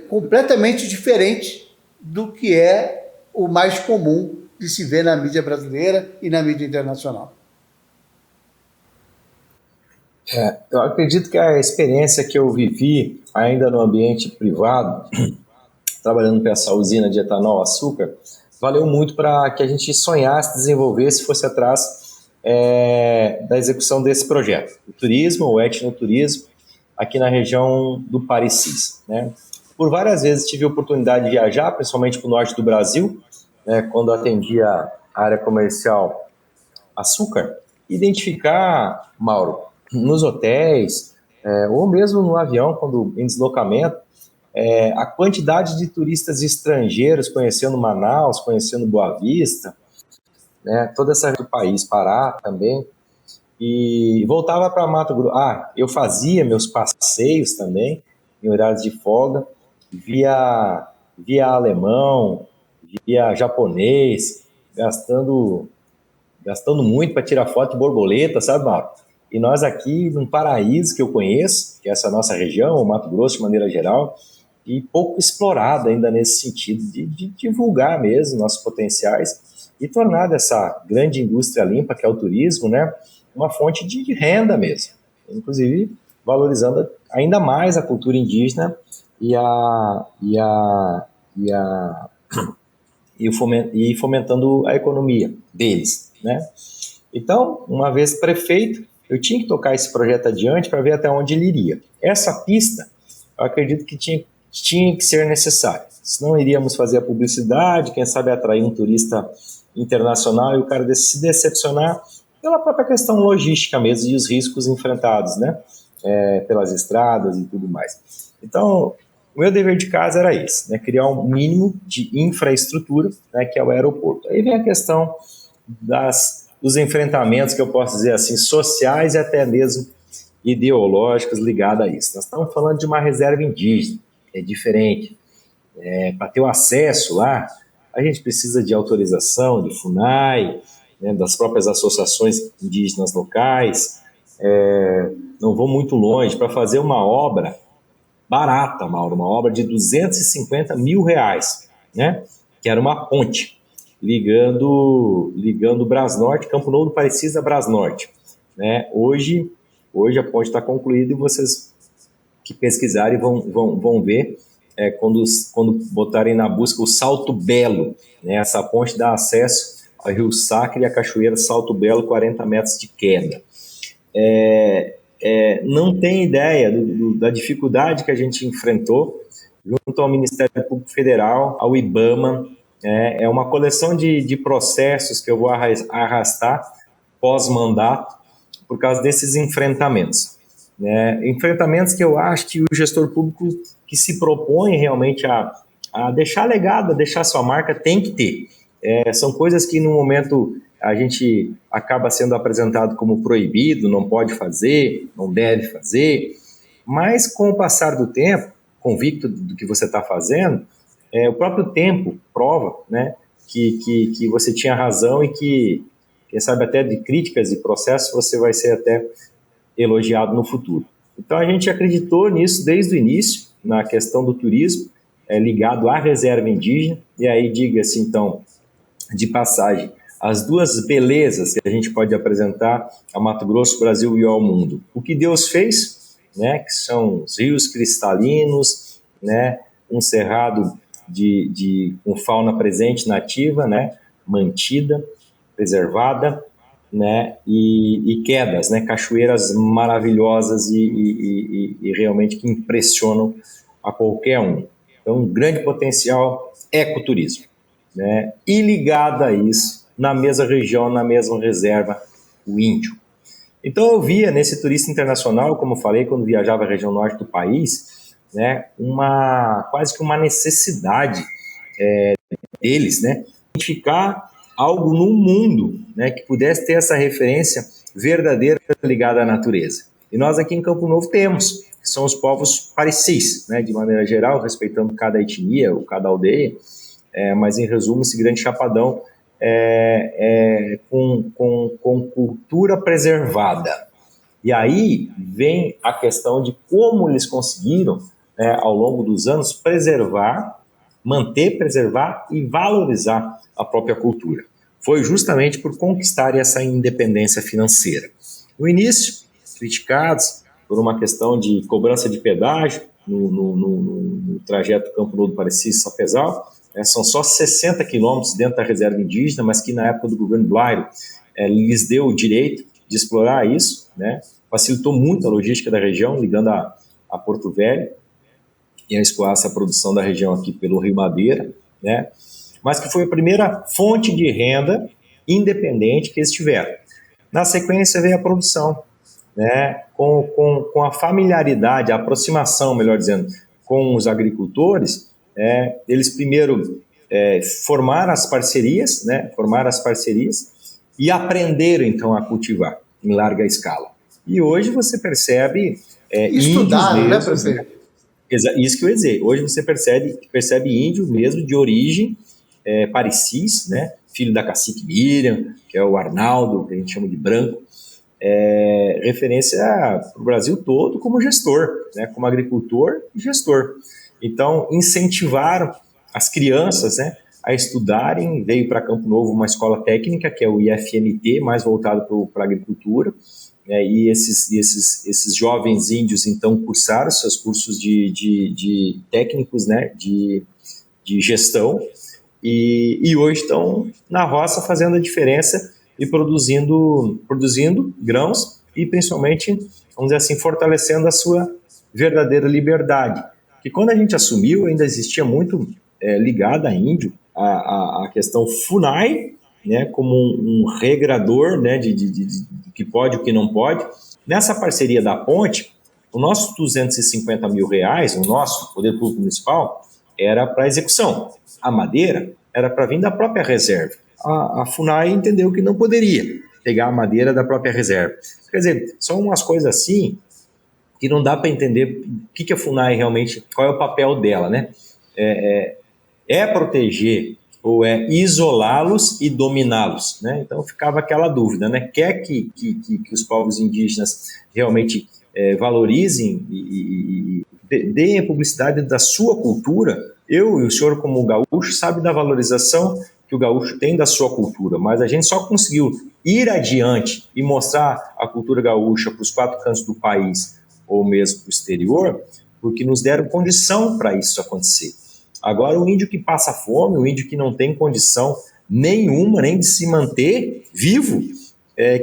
completamente diferente do que é o mais comum de se ver na mídia brasileira e na mídia internacional. Eu acredito que a experiência que eu vivi ainda no ambiente privado, trabalhando com essa usina de etanol, açúcar, valeu muito para que a gente sonhasse, desenvolvesse, fosse atrás da execução desse projeto. O turismo, o etnoturismo, aqui na região do Parecis, né? Por várias vezes tive a oportunidade de viajar, principalmente para o norte do Brasil, né, quando atendia a área comercial açúcar, identificar, Mauro, nos hotéis, ou mesmo no avião, quando em deslocamento, a quantidade de turistas estrangeiros conhecendo Manaus, conhecendo Boa Vista, né, toda essa do país, Pará também, e voltava para Mato Grosso. Eu fazia meus passeios também, em horários de folga, via alemão, via japonês, gastando muito para tirar foto de borboleta, sabe, Mauro? E nós aqui, num paraíso que eu conheço, que é essa nossa região, o Mato Grosso de maneira geral, e pouco explorado ainda nesse sentido de divulgar mesmo nossos potenciais e tornar dessa grande indústria limpa que é o turismo, né, uma fonte de renda mesmo, inclusive valorizando ainda mais a cultura indígena e fomentando a economia deles, né? Então, uma vez prefeito, eu tinha que tocar esse projeto adiante para ver até onde ele iria. Essa pista, eu acredito que tinha que ser necessária. Senão iríamos fazer a publicidade, quem sabe atrair um turista internacional e o cara se decepcionar pela própria questão logística mesmo e os riscos enfrentados, né? Pelas estradas e tudo mais. Então, o meu dever de casa era esse, né? Criar um mínimo de infraestrutura, né? Que é o aeroporto. Aí vem a questão dos enfrentamentos, que eu posso dizer assim, sociais e até mesmo ideológicos ligados a isso. Nós estamos falando de uma reserva indígena, é diferente. Para ter o acesso lá, a gente precisa de autorização de FUNAI, né, das próprias associações indígenas locais. Não vou muito longe, para fazer uma obra barata, Mauro, uma obra de R$250 mil, né, que era uma ponte ligando Brasnorte, Campo Novo do Parecis a Brasnorte, né? Hoje a ponte está concluída e vocês que pesquisarem vão ver quando botarem na busca o Salto Belo, né? Essa ponte dá acesso ao Rio Sacre e à Cachoeira Salto Belo, 40 metros de queda. Não tem ideia da dificuldade que a gente enfrentou junto ao Ministério Público Federal, ao IBAMA. É uma coleção de processos que eu vou arrastar pós-mandato por causa desses enfrentamentos. Enfrentamentos que eu acho que o gestor público que se propõe realmente a deixar legado, a deixar sua marca, tem que ter. São coisas que no momento a gente acaba sendo apresentado como proibido, não pode fazer, não deve fazer, mas com o passar do tempo, convicto do que você está fazendo, o próprio tempo prova, né, que você tinha razão e que, quem sabe até de críticas e processos, você vai ser até elogiado no futuro. Então a gente acreditou nisso desde o início, na questão do turismo, ligado à reserva indígena, e aí diga-se então, de passagem, as duas belezas que a gente pode apresentar a Mato Grosso, Brasil e ao mundo. O que Deus fez, né, que são os rios cristalinos, né, um cerrado com fauna presente nativa, né, mantida, preservada, né, e quedas, né, cachoeiras maravilhosas e realmente que impressionam a qualquer um. Então, um grande potencial ecoturismo, né, e ligado a isso, na mesma região, na mesma reserva, o índio. Então eu via nesse turista internacional, como eu falei, quando viajava a região norte do país, né, quase que uma necessidade deles, né, identificar algo no mundo, né, que pudesse ter essa referência verdadeira ligada à natureza. E nós aqui em Campo Novo temos, que são os povos parecis, né, de maneira geral, respeitando cada etnia ou cada aldeia, mas em resumo esse grande chapadão com cultura preservada. E aí vem a questão de como eles conseguiram, ao longo dos anos, preservar e valorizar a própria cultura. Foi justamente por conquistar essa independência financeira. No início, criticados por uma questão de cobrança de pedágio no trajeto Campo Novo do Parecis Sapezal, são só 60 quilômetros dentro da reserva indígena, mas que na época do governo Blairo lhes deu o direito de explorar isso, né? Facilitou muito a logística da região, ligando a Porto Velho e a escoar essa produção da região aqui pelo Rio Madeira, mas que foi a primeira fonte de renda independente que eles tiveram. Na sequência vem a produção, né? Com a familiaridade, a aproximação, melhor dizendo, com os agricultores, eles primeiro formaram as parcerias, né? Formaram as parcerias e aprenderam então a cultivar em larga escala. E hoje você percebe índios Estudaram, né, mesmos, né? prefeito? Isso que eu ia dizer. Hoje você percebe índio mesmo de origem parecis, né? Filho da cacique Miriam, que é o Arnaldo, que a gente chama de branco, referência para o Brasil todo como gestor, né? Como agricultor e gestor. Então, incentivaram as crianças, né, a estudarem. Veio para Campo Novo uma escola técnica, que é o IFMT, mais voltado para a agricultura, e esses jovens índios, então, cursaram seus cursos de técnicos, né, de gestão, e hoje estão na roça fazendo a diferença e produzindo grãos e, principalmente, vamos dizer assim, fortalecendo a sua verdadeira liberdade. Que quando a gente assumiu, ainda existia muito ligada a índio, a questão FUNAI, né, como um regrador, né, de que pode e o que não pode. Nessa parceria da ponte, o nosso R$250 mil, o nosso Poder Público Municipal, era para execução. A madeira era para vir da própria reserva. A FUNAI entendeu que não poderia pegar a madeira da própria reserva. Quer dizer, são umas coisas assim que não dá para entender o que a FUNAI realmente, qual é o papel dela, né? Proteger ou isolá-los e dominá-los, né? Então ficava aquela dúvida, né? Quer que os povos indígenas realmente valorizem e deem a publicidade da sua cultura. Eu e o senhor, como gaúcho, sabe da valorização que o gaúcho tem da sua cultura, mas a gente só conseguiu ir adiante e mostrar a cultura gaúcha para os 4 cantos do país, ou mesmo para o exterior, porque nos deram condição para isso acontecer. Agora, o índio que passa fome, o índio que não tem condição nenhuma, nem de se manter vivo,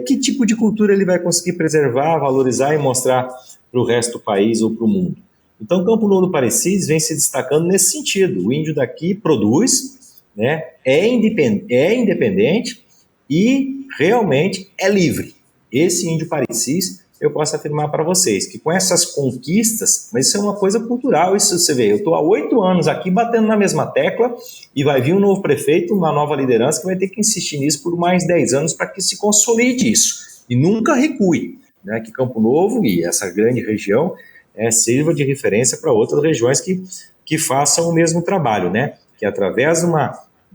que tipo de cultura ele vai conseguir preservar, valorizar e mostrar para o resto do país ou para o mundo? Então, Campo Novo do Parecis vem se destacando nesse sentido. O índio daqui produz, né, é independente e realmente é livre. Esse índio Parecis, eu posso afirmar para vocês que com essas conquistas, mas isso é uma coisa cultural, isso você vê, eu estou há 8 anos aqui batendo na mesma tecla e vai vir um novo prefeito, uma nova liderança que vai ter que insistir nisso por mais 10 anos para que se consolide isso e nunca recue, né? Que Campo Novo e essa grande região sirva de referência para outras regiões que façam o mesmo trabalho, né? Que através de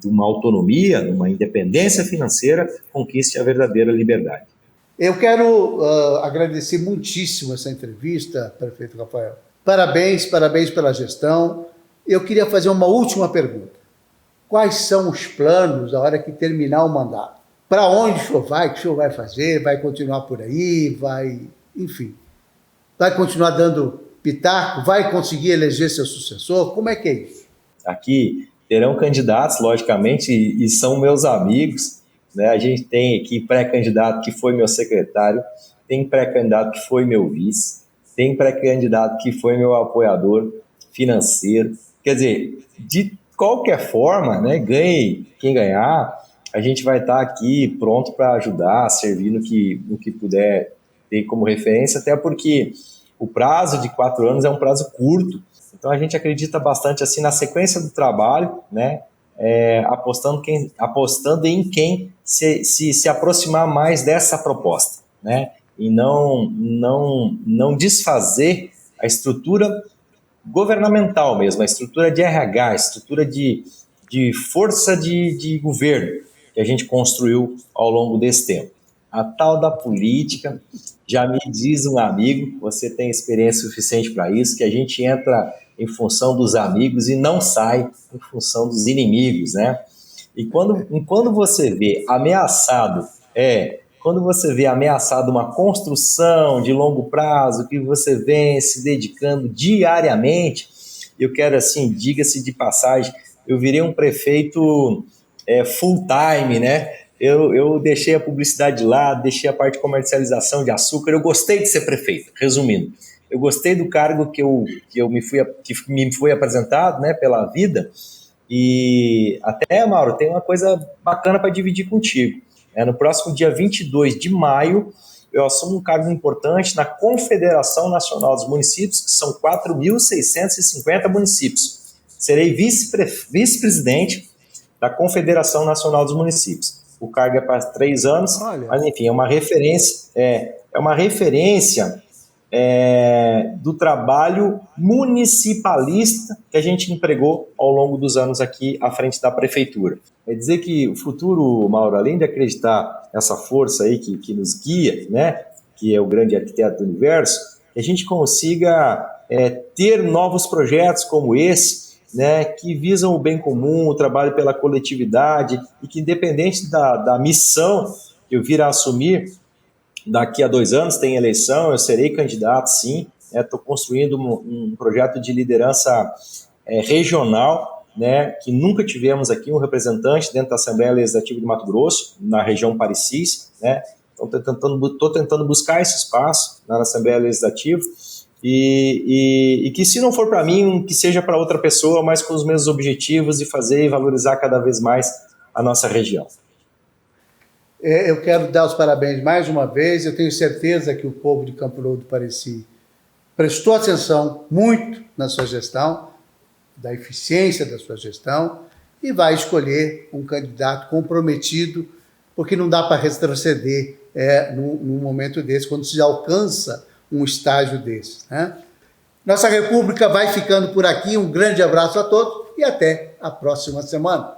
uma autonomia, de uma independência financeira, conquiste a verdadeira liberdade. Eu quero agradecer muitíssimo essa entrevista, prefeito Rafael. Parabéns pela gestão. Eu queria fazer uma última pergunta. Quais são os planos na hora que terminar o mandato? Para onde o senhor vai? O que o senhor vai fazer? Vai continuar por aí? Enfim, vai continuar dando pitaco? Vai conseguir eleger seu sucessor? Como é que é isso? Aqui terão candidatos, logicamente, e são meus amigos, né? A gente tem aqui pré-candidato que foi meu secretário, tem pré-candidato que foi meu vice, tem pré-candidato que foi meu apoiador financeiro. Quer dizer, de qualquer forma, né, ganhe quem ganhar, a gente vai estar aqui pronto para ajudar, servir no que puder ter como referência, até porque o prazo de 4 anos é um prazo curto. Então a gente acredita bastante assim na sequência do trabalho, né? Apostando em quem se aproximar mais dessa proposta, né? E não desfazer a estrutura governamental mesmo, a estrutura de RH, a estrutura de força de governo que a gente construiu ao longo desse tempo. A tal da política, já me diz um amigo, você tem experiência suficiente para isso, que a gente entra em função dos amigos e não sai em função dos inimigos, né? E quando você vê ameaçado, uma construção de longo prazo, que você vem se dedicando diariamente, eu quero assim, diga-se de passagem, eu virei um prefeito full time, né? Eu deixei a publicidade de lado, deixei a parte de comercialização de açúcar, eu gostei de ser prefeito, resumindo. Eu gostei do cargo que me foi apresentado, né, pela vida. E até, Mauro, tem uma coisa bacana para dividir contigo. No próximo dia 22 de maio, eu assumo um cargo importante na Confederação Nacional dos Municípios, que são 4.650 municípios. Serei vice-presidente da Confederação Nacional dos Municípios. O cargo é para 3 anos, mas enfim, é uma referência do trabalho municipalista que a gente empregou ao longo dos anos aqui à frente da prefeitura. É dizer que o futuro, Mauro, além de acreditar nessa força aí que nos guia, né, que é o grande arquiteto do universo, que a gente consiga ter novos projetos como esse, né, que visam o bem comum, o trabalho pela coletividade, e que, independente da missão que eu vir a assumir, daqui a 2 anos tem eleição, eu serei candidato, sim. Estou construindo um projeto de liderança regional, né, que nunca tivemos aqui um representante dentro da Assembleia Legislativa de Mato Grosso, na região Parecis, né. Então, estou tentando buscar esse espaço na Assembleia Legislativa, e que, se não for para mim, que seja para outra pessoa, mas com os mesmos objetivos de fazer e valorizar cada vez mais a nossa região. Eu quero dar os parabéns mais uma vez. Eu tenho certeza que o povo de Campo Louco do Pareci prestou atenção muito na sua gestão, da eficiência da sua gestão, e vai escolher um candidato comprometido, porque não dá para retroceder num momento desse, quando se alcança um estágio desse, né? Nossa República vai ficando por aqui. Um grande abraço a todos e até a próxima semana.